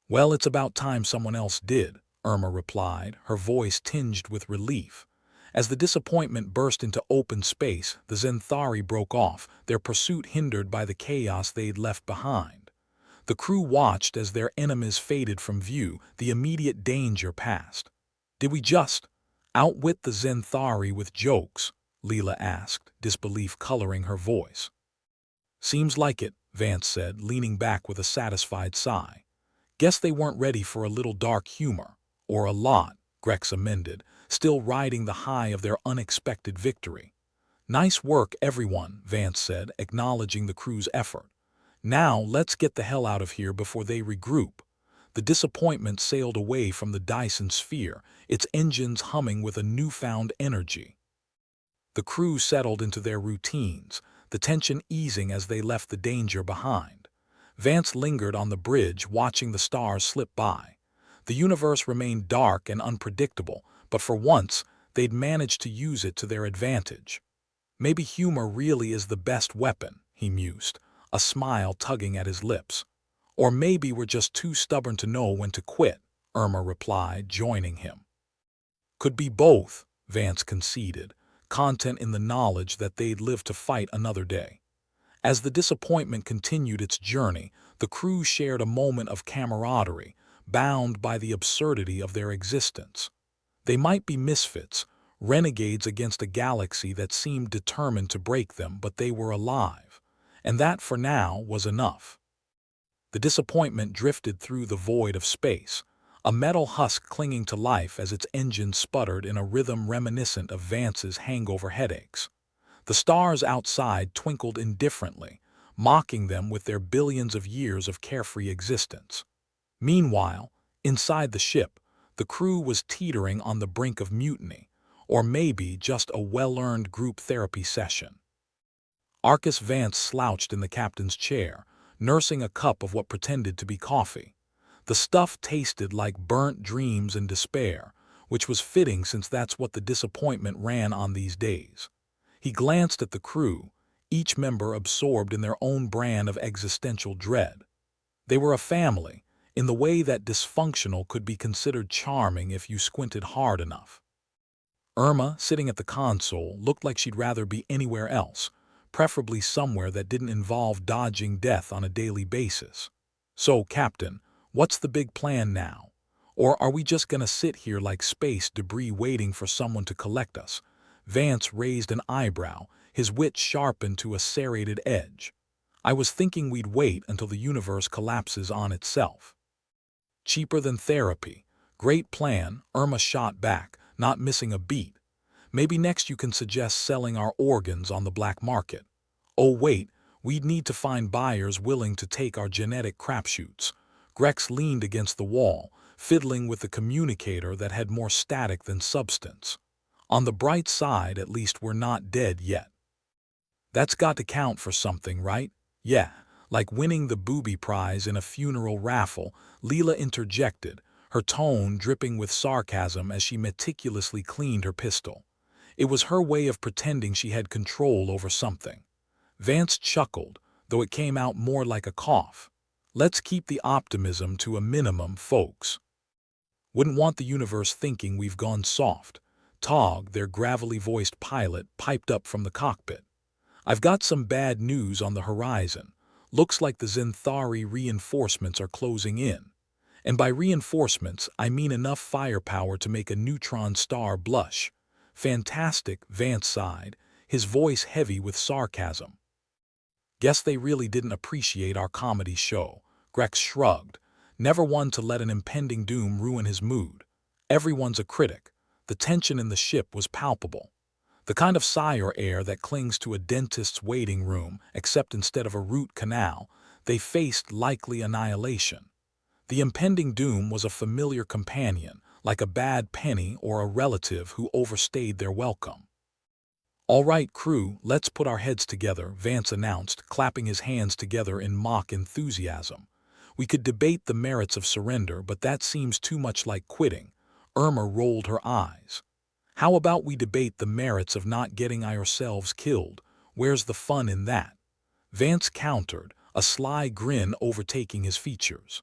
"Well, it's about time someone else did," Irma replied, her voice tinged with relief. As the disappointment burst into open space, the Zenthari broke off, their pursuit hindered by the chaos they'd left behind. The crew watched as their enemies faded from view, the immediate danger past. "Did we just outwit the Zenthari with jokes?" Leela asked, disbelief coloring her voice. "Seems like it," Vance said, leaning back with a satisfied sigh. "Guess they weren't ready for a little dark humor. or a lot, Grex amended, still riding the high of their unexpected victory. Nice work, everyone, Vance said, acknowledging the crew's effort. Now let's get the hell out of here before they regroup. The disappointment sailed away from the Dyson sphere, its engines humming with a newfound energy. The crew settled into their routines, the tension easing as they left the danger behind. Vance lingered on the bridge, watching the stars slip by. The universe remained dark and unpredictable, but for once, they'd managed to use it to their advantage. Maybe humor really is the best weapon, he mused, a smile tugging at his lips. Or maybe we're just too stubborn to know when to quit, Irma replied, joining him. Could be both, Vance conceded, content in the knowledge that they'd live to fight another day. As the disappointment continued its journey, the crew shared a moment of camaraderie, bound by the absurdity of their existence. They might be misfits, renegades against a galaxy that seemed determined to break them, but they were alive, and that for now was enough. The disappointment drifted through the void of space, a metal husk clinging to life as its engine sputtered in a rhythm reminiscent of Vance's hangover headaches. The stars outside twinkled indifferently, mocking them with their billions of years of carefree existence. Meanwhile, inside the ship, the crew was teetering on the brink of mutiny, or maybe just a well-earned group therapy session. Arcus Vance slouched in the captain's chair, nursing a cup of what pretended to be coffee. The stuff tasted like burnt dreams and despair, which was fitting since that's what the disappointment ran on these days. He glanced at the crew, each member absorbed in their own brand of existential dread. They were a family, in the way that dysfunctional could be considered charming if you squinted hard enough. Irma, sitting at the console, looked like she'd rather be anywhere else, preferably somewhere that didn't involve dodging death on a daily basis. So, Captain, what's the big plan now? Or are we just gonna sit here like space debris waiting for someone to collect us? Vance raised an eyebrow, his wit sharpened to a serrated edge. I was thinking we'd wait until the universe collapses on itself. Cheaper than therapy. Great plan, Irma shot back, not missing a beat. Maybe next you can suggest selling our organs on the black market. Oh wait, we'd need to find buyers willing to take our genetic crapshoots. Grex leaned against the wall, fiddling with the communicator that had more static than substance. On the bright side, at least we're not dead yet. That's got to count for something, right? Yeah, like winning the booby prize in a funeral raffle, Leela interjected, her tone dripping with sarcasm as she meticulously cleaned her pistol. It was her way of pretending she had control over something. Vance chuckled, though it came out more like a cough. Let's keep the optimism to a minimum, folks. Wouldn't want the universe thinking we've gone soft. Tog, their gravelly-voiced pilot, piped up from the cockpit. I've got some bad news on the horizon. Looks like the Zenthari reinforcements are closing in. And by reinforcements, I mean enough firepower to make a neutron star blush. Fantastic, Vance sighed, his voice heavy with sarcasm. Guess they really didn't appreciate our comedy show. Grex shrugged, never one to let an impending doom ruin his mood. Everyone's a critic. The tension in the ship was palpable. The kind of sigh or air that clings to a dentist's waiting room, except instead of a root canal, they faced likely annihilation. The impending doom was a familiar companion, like a bad penny or a relative who overstayed their welcome. All right, crew, let's put our heads together, Vance announced, clapping his hands together in mock enthusiasm. We could debate the merits of surrender, but that seems too much like quitting. Irma rolled her eyes. How about we debate the merits of not getting ourselves killed? Where's the fun in that? Vance countered, a sly grin overtaking his features.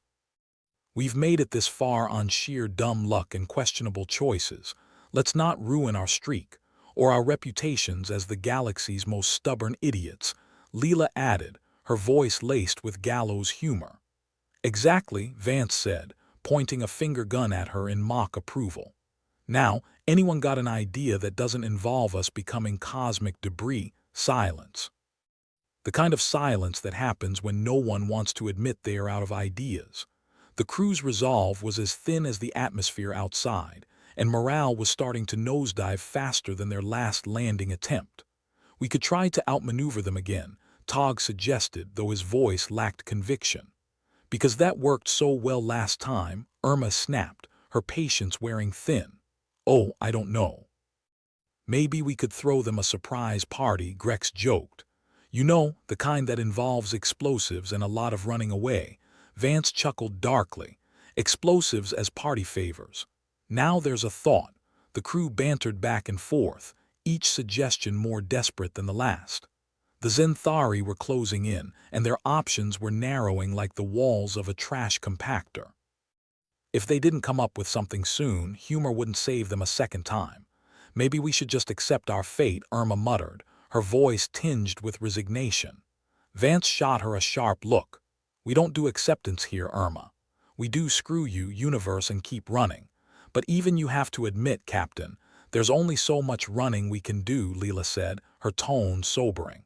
We've made it this far on sheer dumb luck and questionable choices. Let's not ruin our streak, or our reputations as the galaxy's most stubborn idiots, Leela added, her voice laced with gallows humor. Exactly, Vance said, pointing a finger gun at her in mock approval. Now, anyone got an idea that doesn't involve us becoming cosmic debris? Silence. The kind of silence that happens when no one wants to admit they are out of ideas. The crew's resolve was as thin as the atmosphere outside, and morale was starting to nosedive faster than their last landing attempt. We could try to outmaneuver them again, Tog suggested, though his voice lacked conviction. Because that worked so well last time, Irma snapped, her patience wearing thin. Oh, I don't know. Maybe we could throw them a surprise party, Grex joked. You know, the kind that involves explosives and a lot of running away. Vance chuckled darkly. Explosives as party favors. Now there's a thought. The crew bantered back and forth, each suggestion more desperate than the last. The Zenthari were closing in, and their options were narrowing like the walls of a trash compactor. If they didn't come up with something soon, humor wouldn't save them a second time. Maybe we should just accept our fate, Irma muttered, her voice tinged with resignation. Vance shot her a sharp look. We don't do acceptance here, Irma. We do screw you, universe, and keep running. But even you have to admit, Captain, there's only so much running we can do, Leela said, her tone sobering.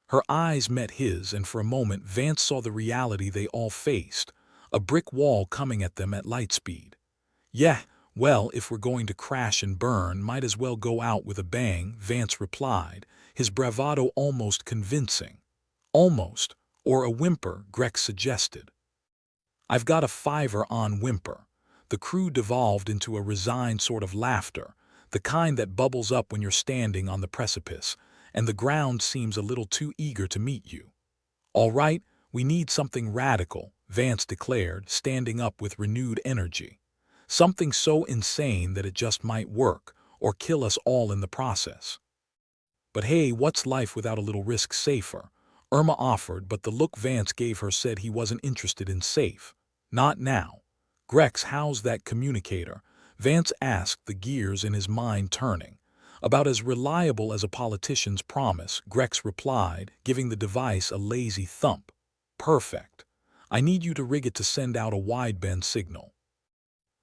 Her eyes met his, and for a moment Vance saw the reality they all faced, a brick wall coming at them at light speed. Yeah, well, if we're going to crash and burn, might as well go out with a bang, Vance replied, his bravado almost convincing. Almost, or a whimper, Grex suggested. I've got a fiver on whimper. The crew devolved into a resigned sort of laughter, the kind that bubbles up when you're standing on the precipice, and the ground seems a little too eager to meet you. All right, we need something radical, Vance declared, standing up with renewed energy. Something so insane that it just might work, or kill us all in the process. But hey, what's life without a little risk safer? Irma offered, but the look Vance gave her said he wasn't interested in safe. Not now. Grex, how's that communicator? Vance asked, the gears in his mind turning. About as reliable as a politician's promise, Grex replied, giving the device a lazy thump. Perfect. I need you to rig it to send out a wideband signal.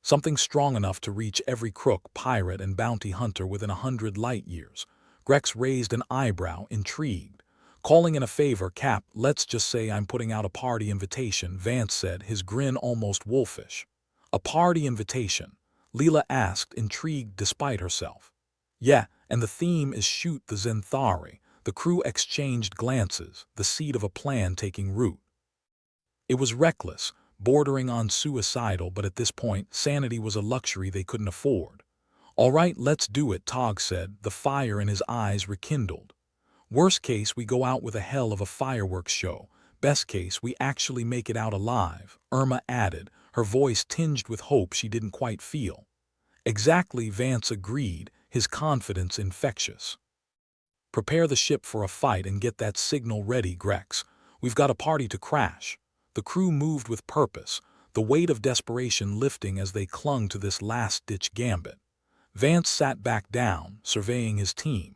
Something strong enough to reach every crook, pirate, and bounty hunter within 100 light-years. Grex raised an eyebrow, intrigued. Calling in a favor, Cap, let's just say I'm putting out a party invitation, Vance said, his grin almost wolfish. A party invitation? Leela asked, intrigued despite herself. Yeah, and the theme is Shoot the Zenthari. The crew exchanged glances, the seed of a plan taking root. It was reckless, bordering on suicidal, but at this point, sanity was a luxury they couldn't afford. All right, let's do it, Tog said, the fire in his eyes rekindled. Worst case, we go out with a hell of a fireworks show. Best case, we actually make it out alive, Irma added, her voice tinged with hope she didn't quite feel. Exactly, Vance agreed, his confidence infectious. Prepare the ship for a fight and get that signal ready, Grex. We've got a party to crash. The crew moved with purpose, the weight of desperation lifting as they clung to this last-ditch gambit. Vance sat back down, surveying his team.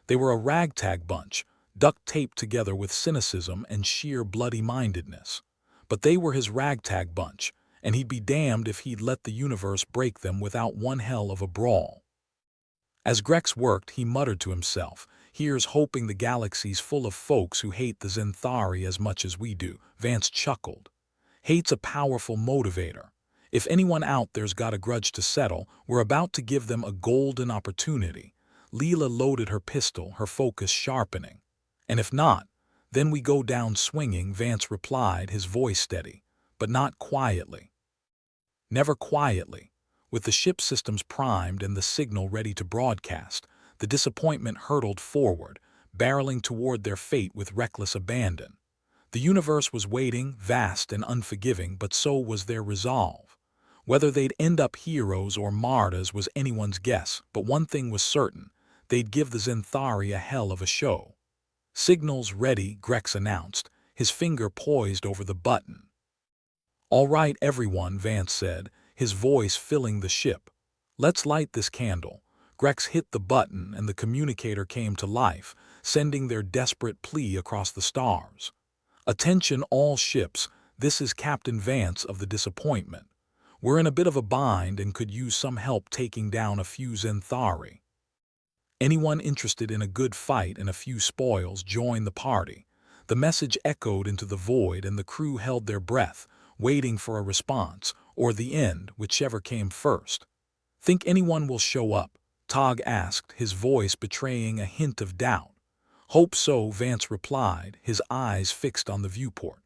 They were a ragtag bunch, duct-taped together with cynicism and sheer bloody-mindedness. But they were his ragtag bunch, and he'd be damned if he'd let the universe break them without one hell of a brawl. As Grex worked, he muttered to himself, "Here's hoping the galaxy's full of folks who hate the Zenthari as much as we do." Vance chuckled. Hate's a powerful motivator. If anyone out there's got a grudge to settle, we're about to give them a golden opportunity. Leela loaded her pistol, her focus sharpening. And if not, then we go down swinging, Vance replied, his voice steady, but not quietly. Never quietly. With the ship systems primed and the signal ready to broadcast, the disappointment hurtled forward, barreling toward their fate with reckless abandon. The universe was waiting, vast and unforgiving, but so was their resolve. Whether they'd end up heroes or martyrs was anyone's guess, but one thing was certain. They'd give the Zenthari a hell of a show. Signals ready, Grex announced, his finger poised over the button. All right, everyone, Vance said, his voice filling the ship. Let's light this candle. Grex hit the button and the communicator came to life, sending their desperate plea across the stars. Attention all ships, this is Captain Vance of the Disappointment. We're in a bit of a bind and could use some help taking down a few Zenthari. Anyone interested in a good fight and a few spoils, join the party. The message echoed into the void and the crew held their breath, waiting for a response, or the end, whichever came first. "Think anyone will show up?" Tog asked, his voice betraying a hint of doubt. "Hope so," Vance replied, his eyes fixed on the viewport.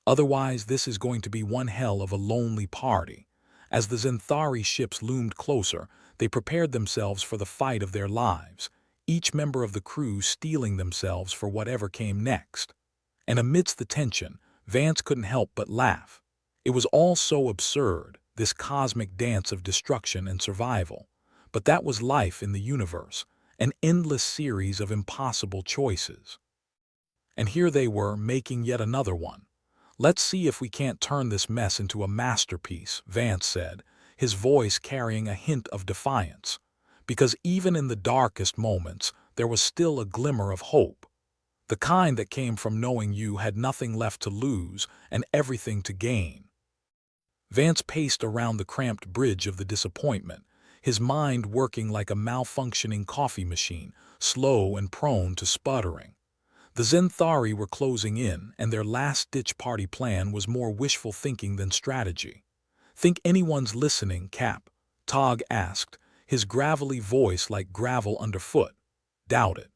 "Otherwise, this is going to be one hell of a lonely party." As the Zenthari ships loomed closer, they prepared themselves for the fight of their lives, each member of the crew steeling themselves for whatever came next. And amidst the tension, Vance couldn't help but laugh. It was all so absurd, this cosmic dance of destruction and survival. But that was life in the universe, an endless series of impossible choices. And here they were, making yet another one. "Let's see if we can't turn this mess into a masterpiece," Vance said, his voice carrying a hint of defiance. Because even in the darkest moments, there was still a glimmer of hope. The kind that came from knowing you had nothing left to lose and everything to gain. Vance paced around the cramped bridge of the disappointment, his mind working like a malfunctioning coffee machine, slow and prone to sputtering. The Zenthari were closing in, and their last-ditch party plan was more wishful thinking than strategy. "Think anyone's listening, Cap?" Tog asked, his gravelly voice like gravel underfoot. "Doubt it."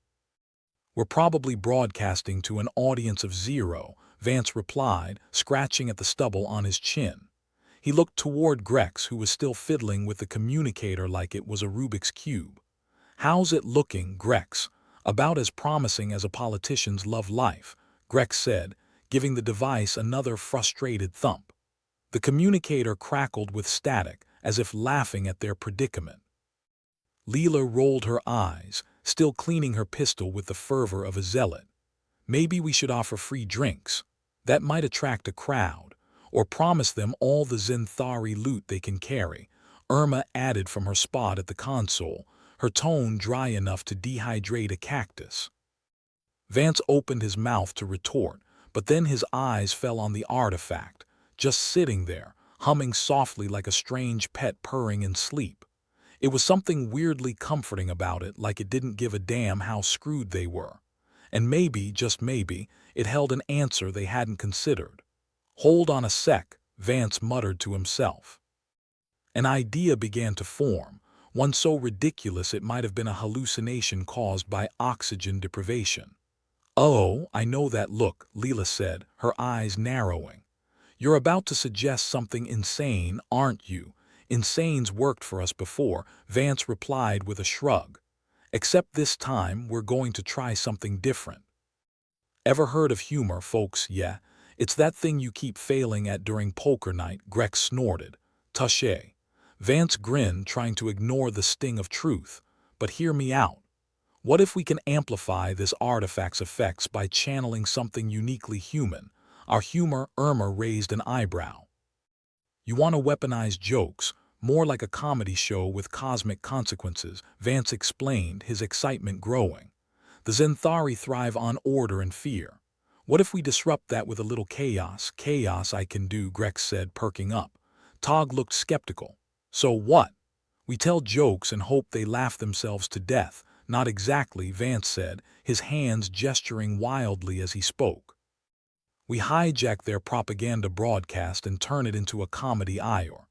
"We're probably broadcasting to an audience of zero," Vance replied, scratching at the stubble on his chin. He looked toward Grex, who was still fiddling with the communicator like it was a Rubik's Cube. "How's it looking, Grex?" "About as promising as a politician's love life," Grex said, giving the device another frustrated thump. The communicator crackled with static, as if laughing at their predicament. Leela rolled her eyes, still cleaning her pistol with the fervor of a zealot. "Maybe we should offer free drinks. That might attract a crowd. Or promise them all the Zenthari loot they can carry," Irma added from her spot at the console, her tone dry enough to dehydrate a cactus. Vance opened his mouth to retort, but then his eyes fell on the artifact, just sitting there, humming softly like a strange pet purring in sleep. It was something weirdly comforting about it, like it didn't give a damn how screwed they were. And maybe, just maybe, it held an answer they hadn't considered. "Hold on a sec," Vance muttered to himself. An idea began to form, one so ridiculous it might have been a hallucination caused by oxygen deprivation. "Oh, I know that look," Leela said, her eyes narrowing. "You're about to suggest something insane, aren't you?" "Insane's worked for us before," Vance replied with a shrug. "Except this time we're going to try something different." "Ever heard of humor, folks? Yeah, it's that thing you keep failing at during poker night," Grex snorted. "Touché." Vance grinned, trying to ignore the sting of truth. "But hear me out. What if we can amplify this artifact's effects by channeling something uniquely human?" Our humor, Irma raised an eyebrow. "You want to weaponize jokes, more like a comedy show with cosmic consequences," Vance explained, his excitement growing. "The Zenthari thrive on order and fear. What if we disrupt that with a little chaos?" "Chaos I can do," Grex said, perking up. Tog looked skeptical. "So what? We tell jokes and hope they laugh themselves to death." "Not exactly," Vance said, his hands gesturing wildly as he spoke. "We hijack their propaganda broadcast and turn it into a comedy ire.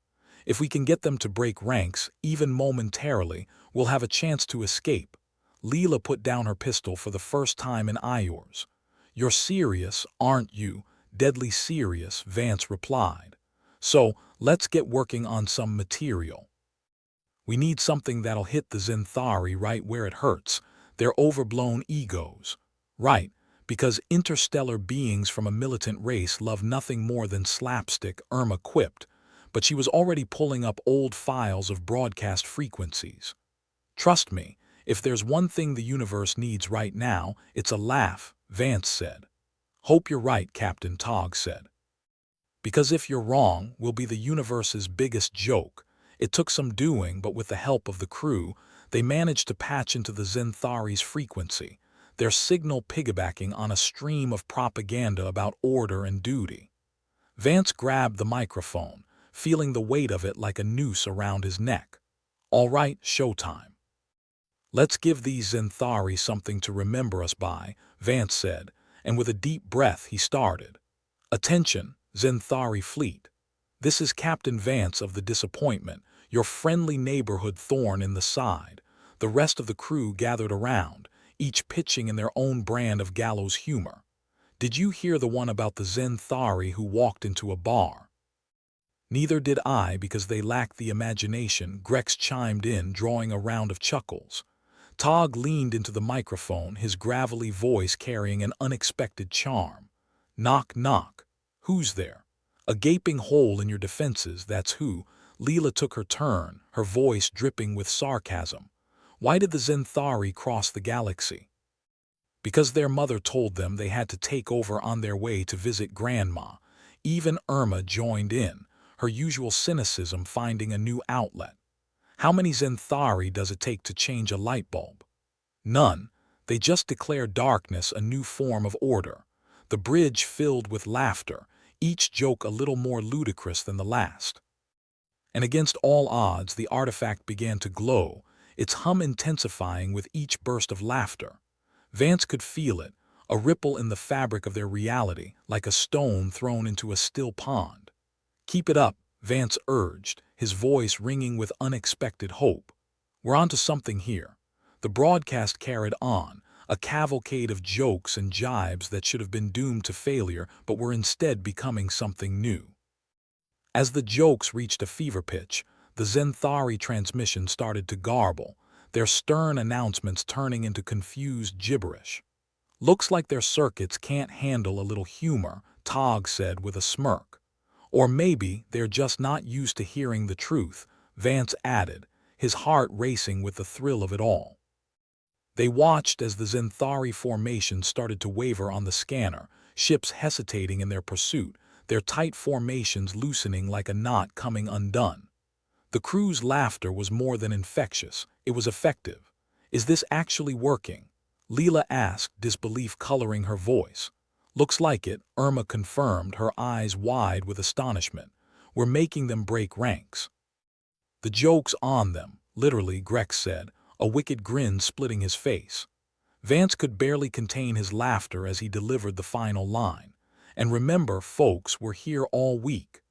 If we can get them to break ranks, even momentarily, we'll have a chance to escape." Leela put down her pistol for the first time in hours. "You're serious, aren't you?" "Deadly serious," Vance replied. "So, let's get working on some material. We need something that'll hit the Zenthari right where it hurts, their overblown egos. Right, because interstellar beings from a militant race love nothing more than slapstick," Irma quipped, but she was already pulling up old files of broadcast frequencies. "Trust me, if there's one thing the universe needs right now, it's a laugh," Vance said. "Hope you're right," Captain Tog said. "Because if you're wrong, we'll be the universe's biggest joke." It took some doing, but with the help of the crew, they managed to patch into the Zenthari's frequency, their signal piggybacking on a stream of propaganda about order and duty. Vance grabbed the microphone, feeling the weight of it like a noose around his neck. "All right, showtime. Let's give these Zenthari something to remember us by," Vance said, and with a deep breath he started. "Attention, Zenthari fleet. This is Captain Vance of the Disappointment, your friendly neighborhood thorn in the side. The rest of the crew gathered around, each pitching in their own brand of gallows humor. Did you hear the one about the Zenthari who walked into a bar? Neither did I, because they lacked the imagination, Grex chimed in, drawing a round of chuckles. Tog leaned into the microphone, his gravelly voice carrying an unexpected charm. Knock, knock. Who's there? A gaping hole in your defenses, that's who. Leela took her turn, her voice dripping with sarcasm. Why did the Zenthari cross the galaxy? Because their mother told them they had to take over on their way to visit Grandma. Even Irma joined in, her usual cynicism finding a new outlet. How many Zenthari does it take to change a light bulb? None. They just declare darkness a new form of order. The bridge filled with laughter, each joke a little more ludicrous than the last. And against all odds, the artifact began to glow, its hum intensifying with each burst of laughter. Vance could feel it, a ripple in the fabric of their reality, like a stone thrown into a still pond. Keep it up, Vance urged, his voice ringing with unexpected hope. We're onto something here. The broadcast carried on, a cavalcade of jokes and jibes that should have been doomed to failure but were instead becoming something new. As the jokes reached a fever pitch, the Zenthari transmission started to garble, their stern announcements turning into confused gibberish. Looks like their circuits can't handle a little humor, Tog said with a smirk. Or maybe they're just not used to hearing the truth, Vance added, his heart racing with the thrill of it all. They watched as the Zenthari formation started to waver on the scanner, ships hesitating in their pursuit, their tight formations loosening like a knot coming undone. The crew's laughter was more than infectious, it was effective. Is this actually working? Leela asked, disbelief coloring her voice. Looks like it, Irma confirmed, her eyes wide with astonishment. We're making them break ranks. The joke's on them, literally, Grex said, a wicked grin splitting his face. Vance could barely contain his laughter as he delivered the final line. And remember, folks, we're here all week.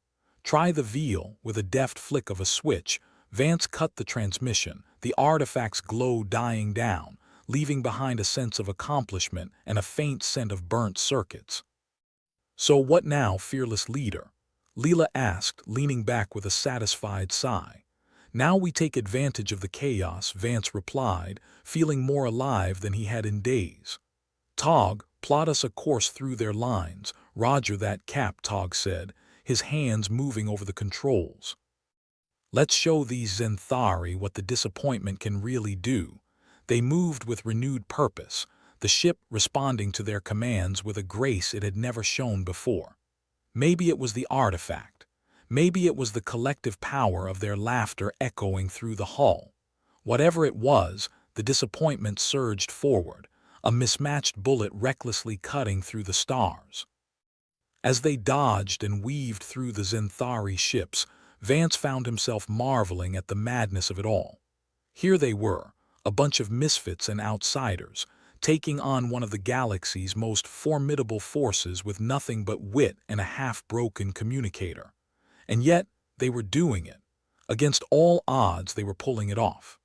Try the veal. With a deft flick of a switch, Vance cut the transmission, the artifact's glow dying down, leaving behind a sense of accomplishment and a faint scent of burnt circuits. So what now, fearless leader? Leela asked, leaning back with a satisfied sigh. Now we take advantage of the chaos, Vance replied, feeling more alive than he had in days. Tog, plot us a course through their lines. Roger that, Cap, Tog said, his hands moving over the controls. Let's show these Zenthari what the disappointment can really do. They moved with renewed purpose, the ship responding to their commands with a grace it had never shown before. Maybe it was the artifact. Maybe it was the collective power of their laughter echoing through the hull. Whatever it was, the disappointment surged forward, a mismatched bullet recklessly cutting through the stars. As they dodged and weaved through the Zenthari ships, Vance found himself marveling at the madness of it all. Here they were, a bunch of misfits and outsiders, taking on one of the galaxy's most formidable forces with nothing but wit and a half-broken communicator. And yet, they were doing it. Against all odds, they were pulling it off.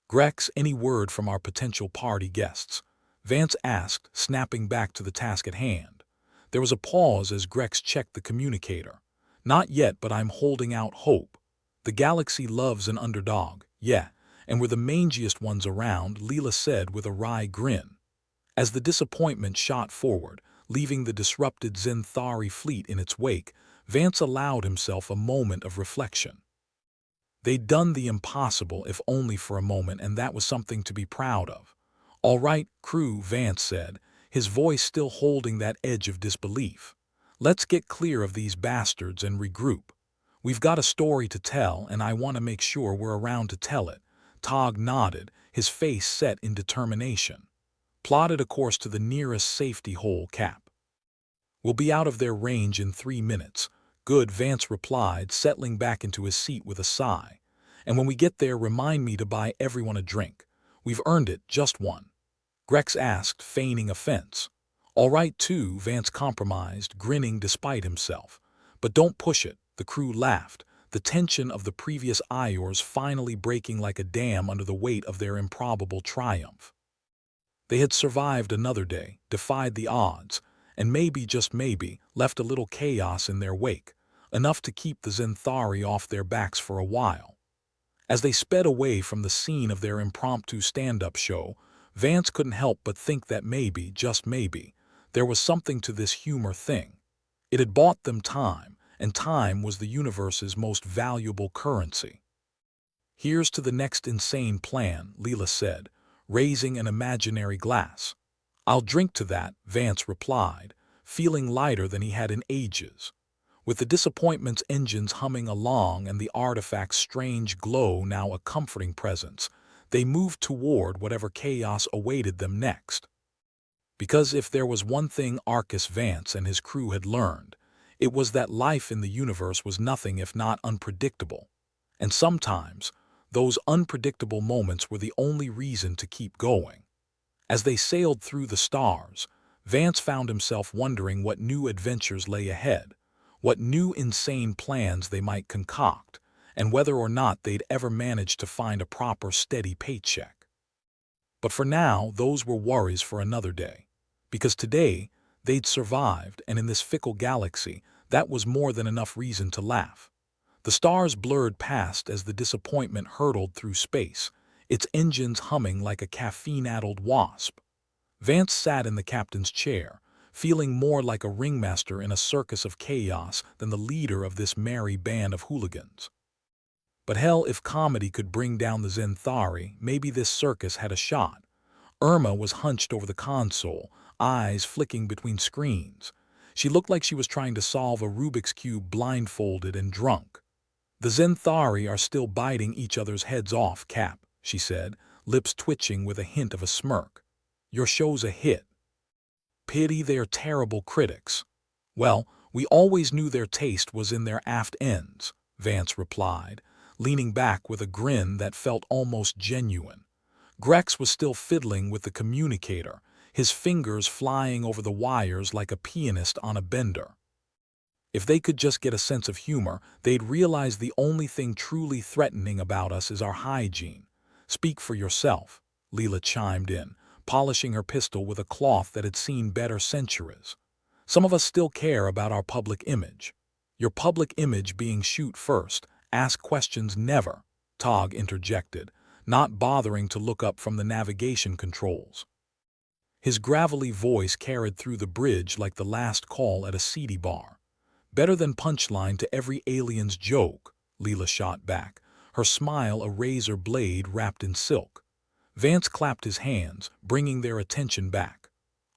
Grex, any word from our potential party guests? Vance asked, snapping back to the task at hand. There was a pause as Grex checked the communicator. Not yet, but I'm holding out hope. The galaxy loves an underdog, yeah, and we're the mangiest ones around, Leela said with a wry grin. As the disappointment shot forward, leaving the disrupted Zenthari fleet in its wake, Vance allowed himself a moment of reflection. They'd done the impossible, if only for a moment, and that was something to be proud of. All right, crew, Vance said, his voice still holding that edge of disbelief. Let's get clear of these bastards and regroup. We've got a story to tell, and I want to make sure we're around to tell it. Tog nodded, his face set in determination. Plotted a course to the nearest safety hole, Cap. We'll be out of their range in 3 minutes. Good, Vance replied, settling back into his seat with a sigh. And when we get there, remind me to buy everyone a drink. We've earned it, just one. Grex asked, feigning offense. "All right, too," Vance compromised, grinning despite himself. "But don't push it," the crew laughed, the tension of the previous Iors finally breaking like a dam under the weight of their improbable triumph. They had survived another day, defied the odds, and maybe, just maybe, left a little chaos in their wake, enough to keep the Zenthari off their backs for a while. As they sped away from the scene of their impromptu stand-up show, Vance couldn't help but think that maybe, just maybe, there was something to this humor thing. It had bought them time, and time was the universe's most valuable currency. "Here's to the next insane plan," Leela said, raising an imaginary glass. "I'll drink to that," Vance replied, feeling lighter than he had in ages. With the disappointment's engines humming along and the artifact's strange glow now a comforting presence, they moved toward whatever chaos awaited them next. Because if there was one thing Arcus Vance and his crew had learned, it was that life in the universe was nothing if not unpredictable. And sometimes, those unpredictable moments were the only reason to keep going. As they sailed through the stars, Vance found himself wondering what new adventures lay ahead, what new insane plans they might concoct, and whether or not they'd ever manage to find a proper steady paycheck. But for now, those were worries for another day. Because today, they'd survived, and in this fickle galaxy, that was more than enough reason to laugh. The stars blurred past as the disappointment hurtled through space, its engines humming like a caffeine-addled wasp. Vance sat in the captain's chair, feeling more like a ringmaster in a circus of chaos than the leader of this merry band of hooligans. But hell, if comedy could bring down the Zenthari, maybe this circus had a shot. Irma was hunched over the console, eyes flicking between screens. She looked like she was trying to solve a Rubik's Cube blindfolded and drunk. "The Zenthari are still biting each other's heads off, Cap," she said, lips twitching with a hint of a smirk. "Your show's a hit." "Pity their terrible critics." "Well, we always knew their taste was in their aft ends," Vance replied, leaning back with a grin that felt almost genuine. Grex was still fiddling with the communicator, his fingers flying over the wires like a pianist on a bender. "If they could just get a sense of humor, they'd realize the only thing truly threatening about us is our hygiene." "Speak for yourself," Leela chimed in, polishing her pistol with a cloth that had seen better centuries. "Some of us still care about our public image." "Your public image being shoot first, ask questions never," Tog interjected, not bothering to look up from the navigation controls. His gravelly voice carried through the bridge like the last call at a seedy bar. "Better than punchline to every alien's joke," Leela shot back, her smile a razor blade wrapped in silk. Vance clapped his hands, bringing their attention back.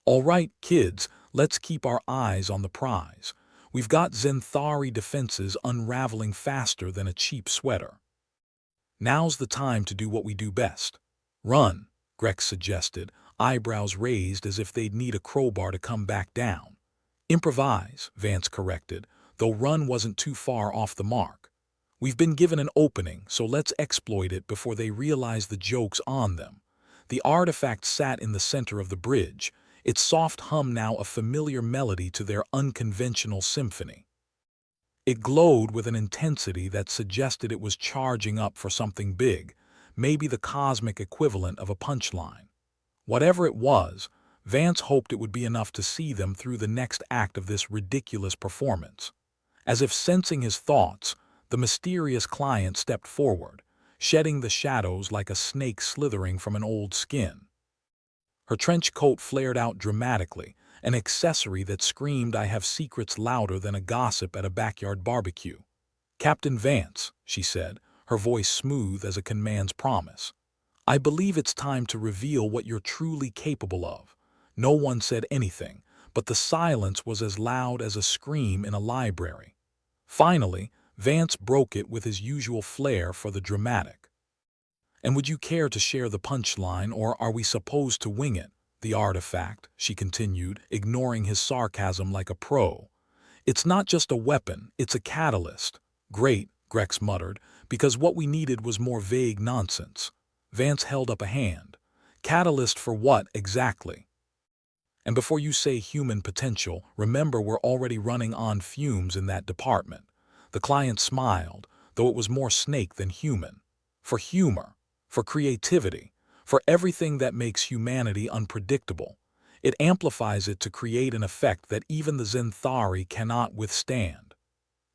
"All right, kids, let's keep our eyes on the prize. We've got Zenthari defenses unraveling faster than a cheap sweater. Now's the time to do what we do best. Run," Grex suggested, eyebrows raised as if they'd need a crowbar to come back down. "Improvise," Vance corrected, though run wasn't too far off the mark. "We've been given an opening, so let's exploit it before they realize the joke's on them." The artifact sat in the center of the bridge, its soft hum now a familiar melody to their unconventional symphony. It glowed with an intensity that suggested it was charging up for something big, maybe the cosmic equivalent of a punchline. Whatever it was, Vance hoped it would be enough to see them through the next act of this ridiculous performance. As if sensing his thoughts, the mysterious client stepped forward, shedding the shadows like a snake slithering from an old skin. Her trench coat flared out dramatically, an accessory that screamed, "I have secrets," louder than a gossip at a backyard barbecue. "Captain Vance," she said, her voice smooth as a command's promise. "I believe it's time to reveal what you're truly capable of." No one said anything, but the silence was as loud as a scream in a library. Finally, Vance broke it with his usual flair for the dramatic. "And would you care to share the punchline, or are we supposed to wing it?" "The artifact," she continued, ignoring his sarcasm like a pro. "It's not just a weapon, it's a catalyst." "Great," Grex muttered, because what we needed was more vague nonsense. Vance held up a hand. "Catalyst for what, exactly?" And before you say human potential, remember we're already running on fumes in that department. The client smiled, though it was more snake than human. For humor, for creativity, for everything that makes humanity unpredictable. It amplifies it to create an effect that even the Zenthari cannot withstand.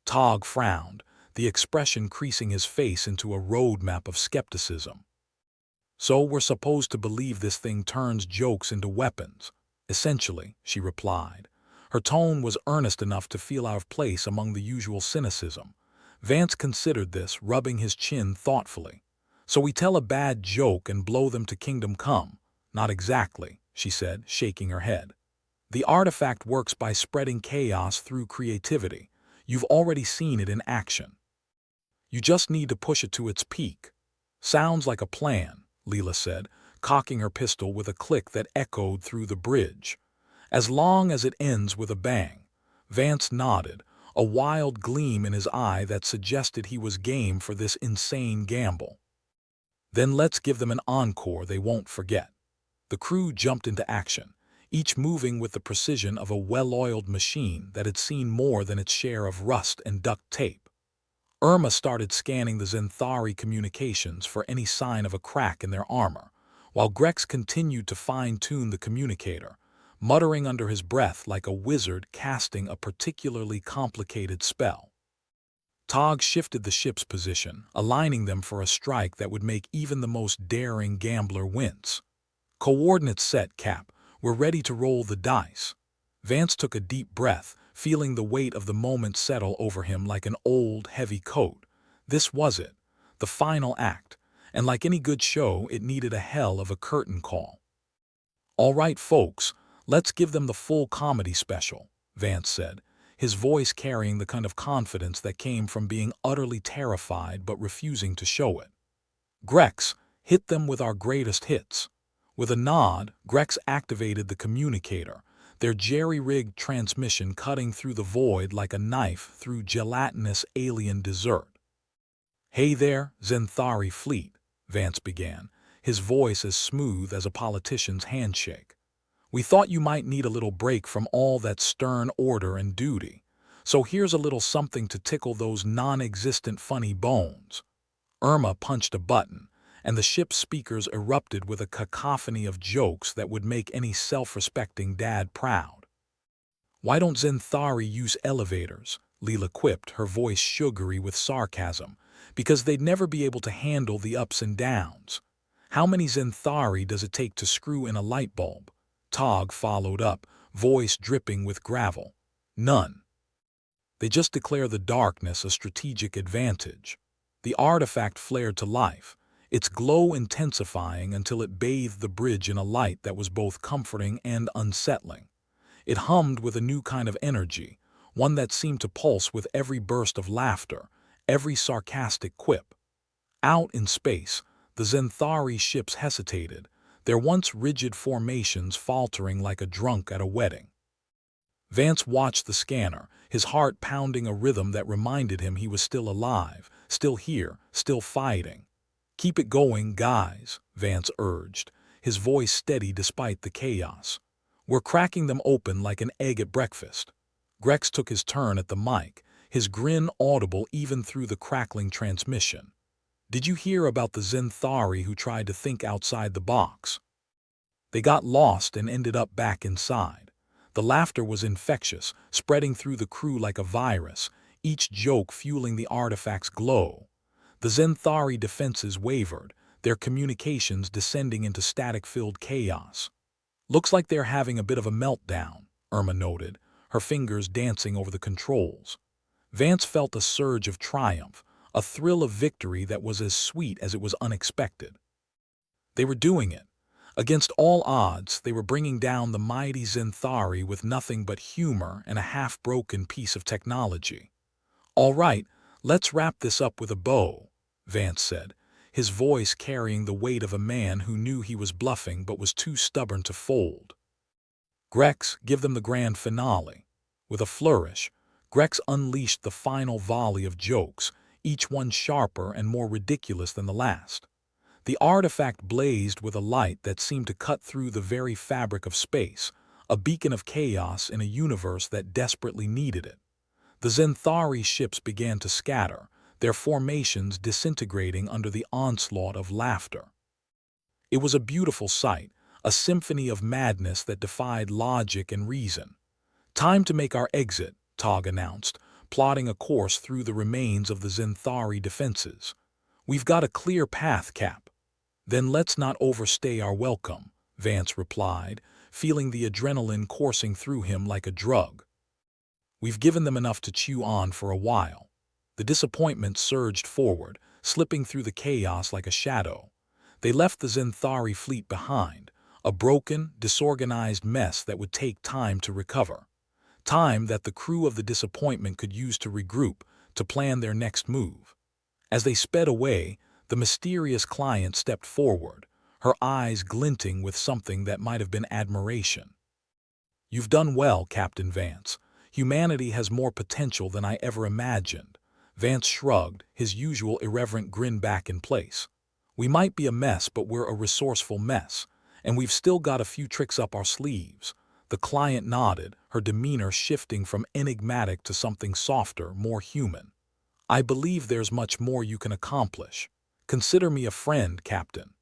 Tog frowned, the expression creasing his face into a roadmap of skepticism. So we're supposed to believe this thing turns jokes into weapons. Essentially, she replied. Her tone was earnest enough to feel out of place among the usual cynicism. Vance considered this, rubbing his chin thoughtfully. So we tell a bad joke and blow them to kingdom come? Not exactly, she said, shaking her head. The artifact works by spreading chaos through creativity. You've already seen it in action. You just need to push it to its peak. Sounds like a plan, Leela said, cocking her pistol with a click that echoed through the bridge. As long as it ends with a bang. Vance nodded, a wild gleam in his eye that suggested he was game for this insane gamble. Then let's give them an encore they won't forget. The crew jumped into action, each moving with the precision of a well-oiled machine that had seen more than its share of rust and duct tape. Irma started scanning the Zenthari communications for any sign of a crack in their armor, while Grex continued to fine-tune the communicator, muttering under his breath like a wizard casting a particularly complicated spell. Tog shifted the ship's position, aligning them for a strike that would make even the most daring gambler wince. Coordinates set, Cap. We're ready to roll the dice. Vance took a deep breath, feeling the weight of the moment settle over him like an old, heavy coat. This was it, the final act, and like any good show, it needed a hell of a curtain call. All right, folks, let's give them the full comedy special, Vance said, his voice carrying the kind of confidence that came from being utterly terrified but refusing to show it. Grex, hit them with our greatest hits. With a nod, Grex activated the communicator, their jerry-rigged transmission cutting through the void like a knife through gelatinous alien dessert. Hey there, Zenthari fleet, Vance began, his voice as smooth as a politician's handshake. We thought you might need a little break from all that stern order and duty, so here's a little something to tickle those non-existent funny bones. Irma punched a button, and the ship's speakers erupted with a cacophony of jokes that would make any self-respecting dad proud. Why don't Zenthari use elevators? Leela quipped, her voice sugary with sarcasm, because they'd never be able to handle the ups and downs. How many Zenthari does it take to screw in a light bulb? Tog followed up, voice dripping with gravel. None. They just declare the darkness a strategic advantage. The artifact flared to life, its glow intensifying until it bathed the bridge in a light that was both comforting and unsettling. It hummed with a new kind of energy, one that seemed to pulse with every burst of laughter, every sarcastic quip. Out in space, the Zenthari ships hesitated, their once rigid formations faltering like a drunk at a wedding. Vance watched the scanner, his heart pounding a rhythm that reminded him he was still alive, still here, still fighting. Keep it going, guys, Vance urged, his voice steady despite the chaos. We're cracking them open like an egg at breakfast. Grex took his turn at the mic, his grin audible even through the crackling transmission. Did you hear about the Zenthari who tried to think outside the box? They got lost and ended up back inside. The laughter was infectious, spreading through the crew like a virus, each joke fueling the artifact's glow. The Zenthari defenses wavered, their communications descending into static-filled chaos. Looks like they're having a bit of a meltdown, Irma noted, her fingers dancing over the controls. Vance felt a surge of triumph, a thrill of victory that was as sweet as it was unexpected. They were doing it. Against all odds, they were bringing down the mighty Zenthari with nothing but humor and a half-broken piece of technology. All right, let's wrap this up with a bow, Vance said, his voice carrying the weight of a man who knew he was bluffing but was too stubborn to fold. Grex, give them the grand finale. With a flourish, Grex unleashed the final volley of jokes, each one sharper and more ridiculous than the last. The artifact blazed with a light that seemed to cut through the very fabric of space, a beacon of chaos in a universe that desperately needed it. The Zenthari ships began to scatter, their formations disintegrating under the onslaught of laughter. It was a beautiful sight, a symphony of madness that defied logic and reason. "Time to make our exit," Tog announced, plotting a course through the remains of the Zenthari defenses. "We've got a clear path, Cap." "Then let's not overstay our welcome," Vance replied, feeling the adrenaline coursing through him like a drug. "We've given them enough to chew on for a while." The disappointment surged forward, slipping through the chaos like a shadow. They left the Zenthari fleet behind, a broken, disorganized mess that would take time to recover. Time that the crew of the Disappointment could use to regroup, to plan their next move. As they sped away, the mysterious client stepped forward, her eyes glinting with something that might have been admiration. "You've done well, Captain Vance. Humanity has more potential than I ever imagined." Vance shrugged, his usual irreverent grin back in place. "We might be a mess, but we're a resourceful mess, and we've still got a few tricks up our sleeves." The client nodded, her demeanor shifting from enigmatic to something softer, more human. "I believe there's much more you can accomplish. Consider me a friend, Captain.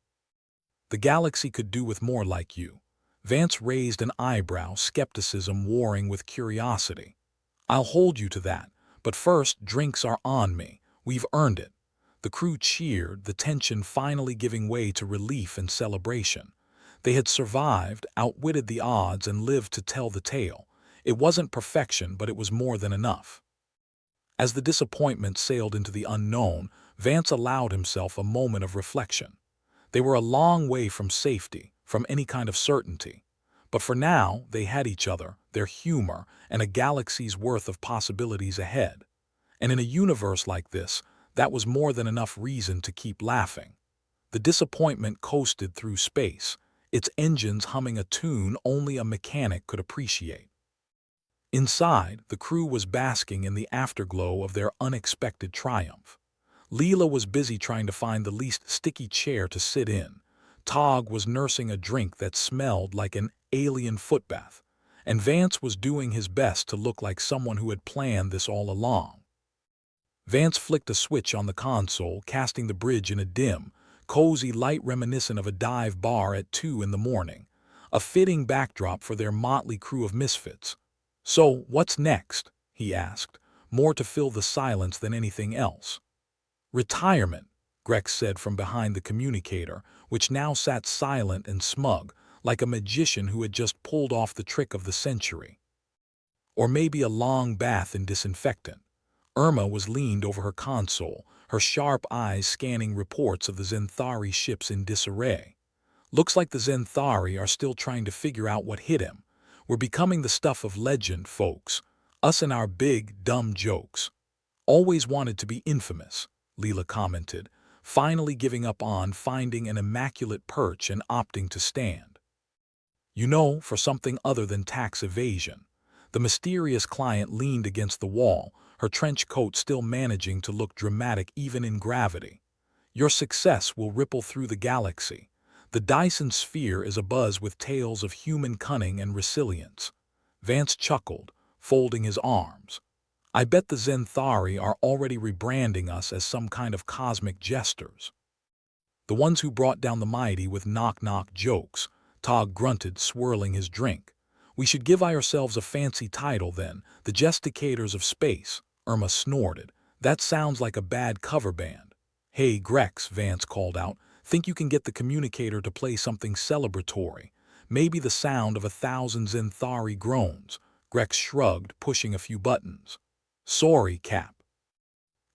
The galaxy could do with more like you." Vance raised an eyebrow, skepticism warring with curiosity. "I'll hold you to that, but first, drinks are on me. We've earned it." The crew cheered, the tension finally giving way to relief and celebration. They had survived, outwitted the odds, and lived to tell the tale. It wasn't perfection, but it was more than enough. As the Disappointment sailed into the unknown, Vance allowed himself a moment of reflection. They were a long way from safety, from any kind of certainty. But for now, they had each other, their humor, and a galaxy's worth of possibilities ahead. And in a universe like this, that was more than enough reason to keep laughing. The Disappointment coasted through space, its engines humming a tune only a mechanic could appreciate. Inside, the crew was basking in the afterglow of their unexpected triumph. Leela was busy trying to find the least sticky chair to sit in. Tog was nursing a drink that smelled like an alien footbath, and Vance was doing his best to look like someone who had planned this all along. Vance flicked a switch on the console, casting the bridge in a dim, cozy light reminiscent of a dive bar at 2 in the morning, a fitting backdrop for their motley crew of misfits. "So, what's next?" he asked, more to fill the silence than anything else. "Retirement," Grex said from behind the communicator, which now sat silent and smug, like a magician who had just pulled off the trick of the century. "Or maybe a long bath in disinfectant." Irma was leaned over her console, her sharp eyes scanning reports of the Zenthari ships in disarray. "Looks like the Zenthari are still trying to figure out what hit him. We're becoming the stuff of legend, folks. Us and our big, dumb jokes." "Always wanted to be infamous," Leela commented, finally giving up on finding an immaculate perch and opting to stand. "You know, for something other than tax evasion." The mysterious client leaned against the wall, her trench coat still managing to look dramatic even in gravity. "Your success will ripple through the galaxy. The Dyson sphere is abuzz with tales of human cunning and resilience." Vance chuckled, folding his arms. "I bet the Zenthari are already rebranding us as some kind of cosmic jesters. The ones who brought down the mighty with knock-knock jokes," Tog grunted, swirling his drink. "We should give ourselves a fancy title then, the Gesticators of Space," Irma snorted. "That sounds like a bad cover band." "Hey, Grex," Vance called out, "think you can get the communicator to play something celebratory? Maybe the sound of 1,000 Zenthari groans." Grex shrugged, pushing a few buttons. "Sorry, Cap.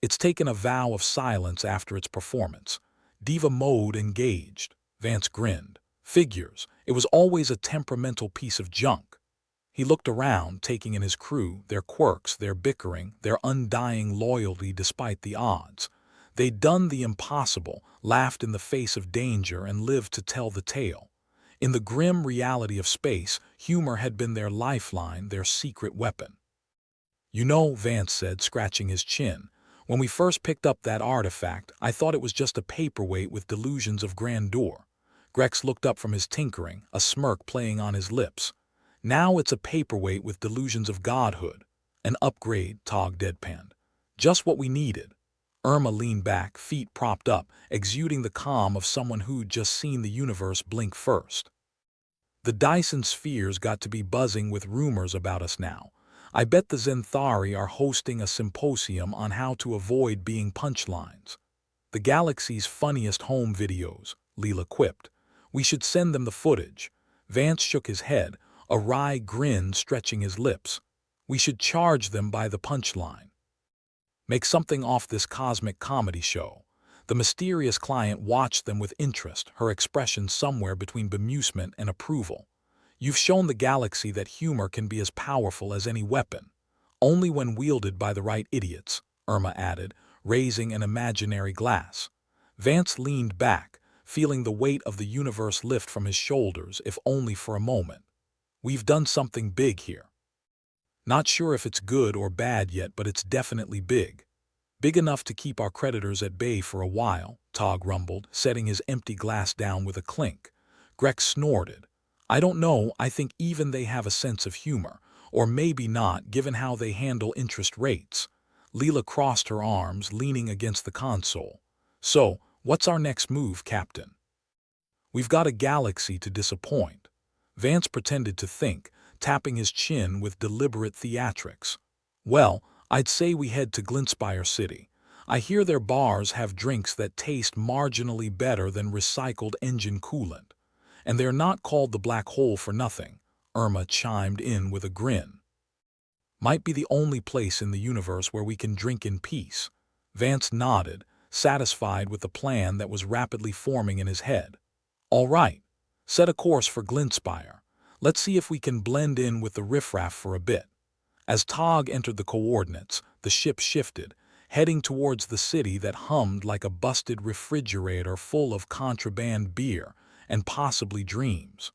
It's taken a vow of silence after its performance. Diva mode engaged." Vance grinned. "Figures. It was always a temperamental piece of junk." He looked around, taking in his crew, their quirks, their bickering, their undying loyalty despite the odds. They'd done the impossible, laughed in the face of danger, and lived to tell the tale. In the grim reality of space, humor had been their lifeline, their secret weapon. "You know," Vance said, scratching his chin, "when we first picked up that artifact, I thought it was just a paperweight with delusions of grandeur." Grex looked up from his tinkering, a smirk playing on his lips. Now it's a paperweight with delusions of godhood. An upgrade, Tog deadpanned. Just what we needed. Irma leaned back, feet propped up, exuding the calm of someone who'd just seen the universe blink first. The Dyson spheres got to be buzzing with rumors about us now. I bet the Zenthari are hosting a symposium on how to avoid being punchlines. The galaxy's funniest home videos, Leela quipped. We should send them the footage. Vance shook his head, a wry grin stretching his lips. We should charge them by the punchline. Make something off this cosmic comedy show. The mysterious client watched them with interest, her expression somewhere between bemusement and approval. You've shown the galaxy that humor can be as powerful as any weapon. Only when wielded by the right idiots, Irma added, raising an imaginary glass. Vance leaned back, feeling the weight of the universe lift from his shoulders, if only for a moment. We've done something big here. Not sure if it's good or bad yet, but it's definitely big. Big enough to keep our creditors at bay for a while, Tog rumbled, setting his empty glass down with a clink. Greg snorted. I don't know, I think even they have a sense of humor. Or maybe not, given how they handle interest rates. Leela crossed her arms, leaning against the console. So, what's our next move, Captain? We've got a galaxy to disappoint. Vance pretended to think, tapping his chin with deliberate theatrics. Well, I'd say we head to Glintspire City. I hear their bars have drinks that taste marginally better than recycled engine coolant. And they're not called the Black Hole for nothing, Irma chimed in with a grin. Might be the only place in the universe where we can drink in peace. Vance nodded, satisfied with the plan that was rapidly forming in his head. All right, set a course for Glintspire. Let's see if we can blend in with the riffraff for a bit. As Tog entered the coordinates, the ship shifted, heading towards the city that hummed like a busted refrigerator full of contraband beer and possibly dreams.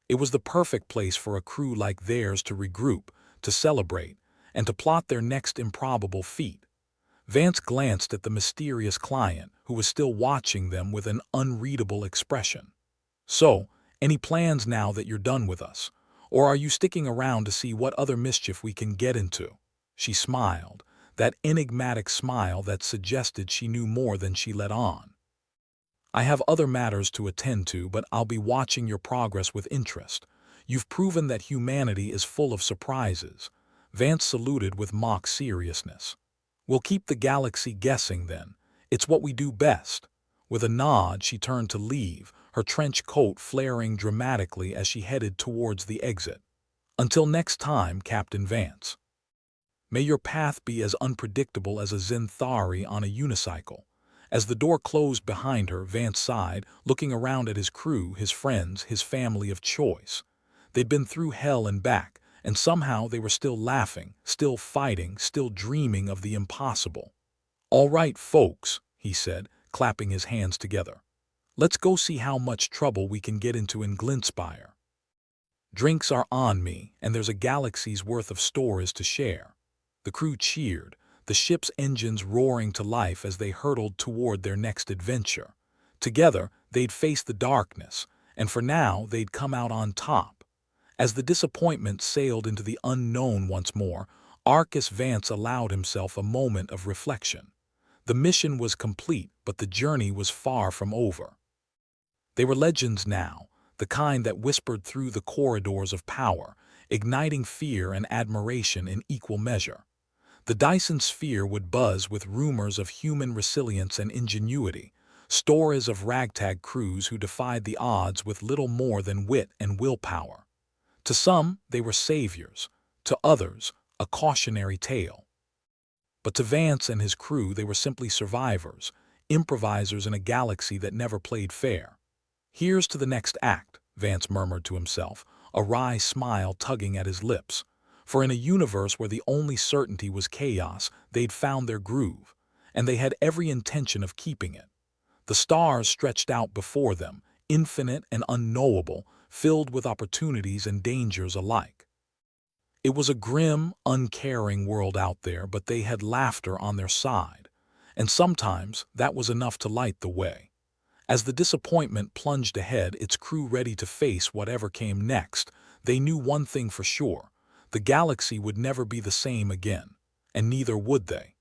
It was the perfect place for a crew like theirs to regroup, to celebrate, and to plot their next improbable feat. Vance glanced at the mysterious client, who was still watching them with an unreadable expression. So, any plans now that you're done with us? Or are you sticking around to see what other mischief we can get into? She smiled, that enigmatic smile that suggested she knew more than she let on. I have other matters to attend to, but I'll be watching your progress with interest. You've proven that humanity is full of surprises. Vance saluted with mock seriousness. We'll keep the galaxy guessing then. It's what we do best. With a nod, she turned to leave, her trench coat flaring dramatically as she headed towards the exit. Until next time, Captain Vance. May your path be as unpredictable as a Zenthari on a unicycle. As the door closed behind her, Vance sighed, looking around at his crew, his friends, his family of choice. They'd been through hell and back, and somehow they were still laughing, still fighting, still dreaming of the impossible. All right, folks, he said, clapping his hands together. Let's go see how much trouble we can get into in Glintspire. Drinks are on me, and there's a galaxy's worth of stories to share. The crew cheered, the ship's engines roaring to life as they hurtled toward their next adventure. Together, they'd face the darkness, and for now they'd come out on top. As the disappointment sailed into the unknown once more, Arcus Vance allowed himself a moment of reflection. The mission was complete, but the journey was far from over. They were legends now, the kind that whispered through the corridors of power, igniting fear and admiration in equal measure. The Dyson sphere would buzz with rumors of human resilience and ingenuity, stories of ragtag crews who defied the odds with little more than wit and willpower. To some, they were saviors, to others, a cautionary tale. But to Vance and his crew, they were simply survivors, improvisers in a galaxy that never played fair. Here's to the next act, Vance murmured to himself, a wry smile tugging at his lips. For in a universe where the only certainty was chaos, they'd found their groove, and they had every intention of keeping it. The stars stretched out before them, infinite and unknowable, filled with opportunities and dangers alike. It was a grim, uncaring world out there, but they had laughter on their side, and sometimes that was enough to light the way. As the disappointment plunged ahead, its crew ready to face whatever came next, They knew one thing for sure: the galaxy would never be the same again, and neither would they.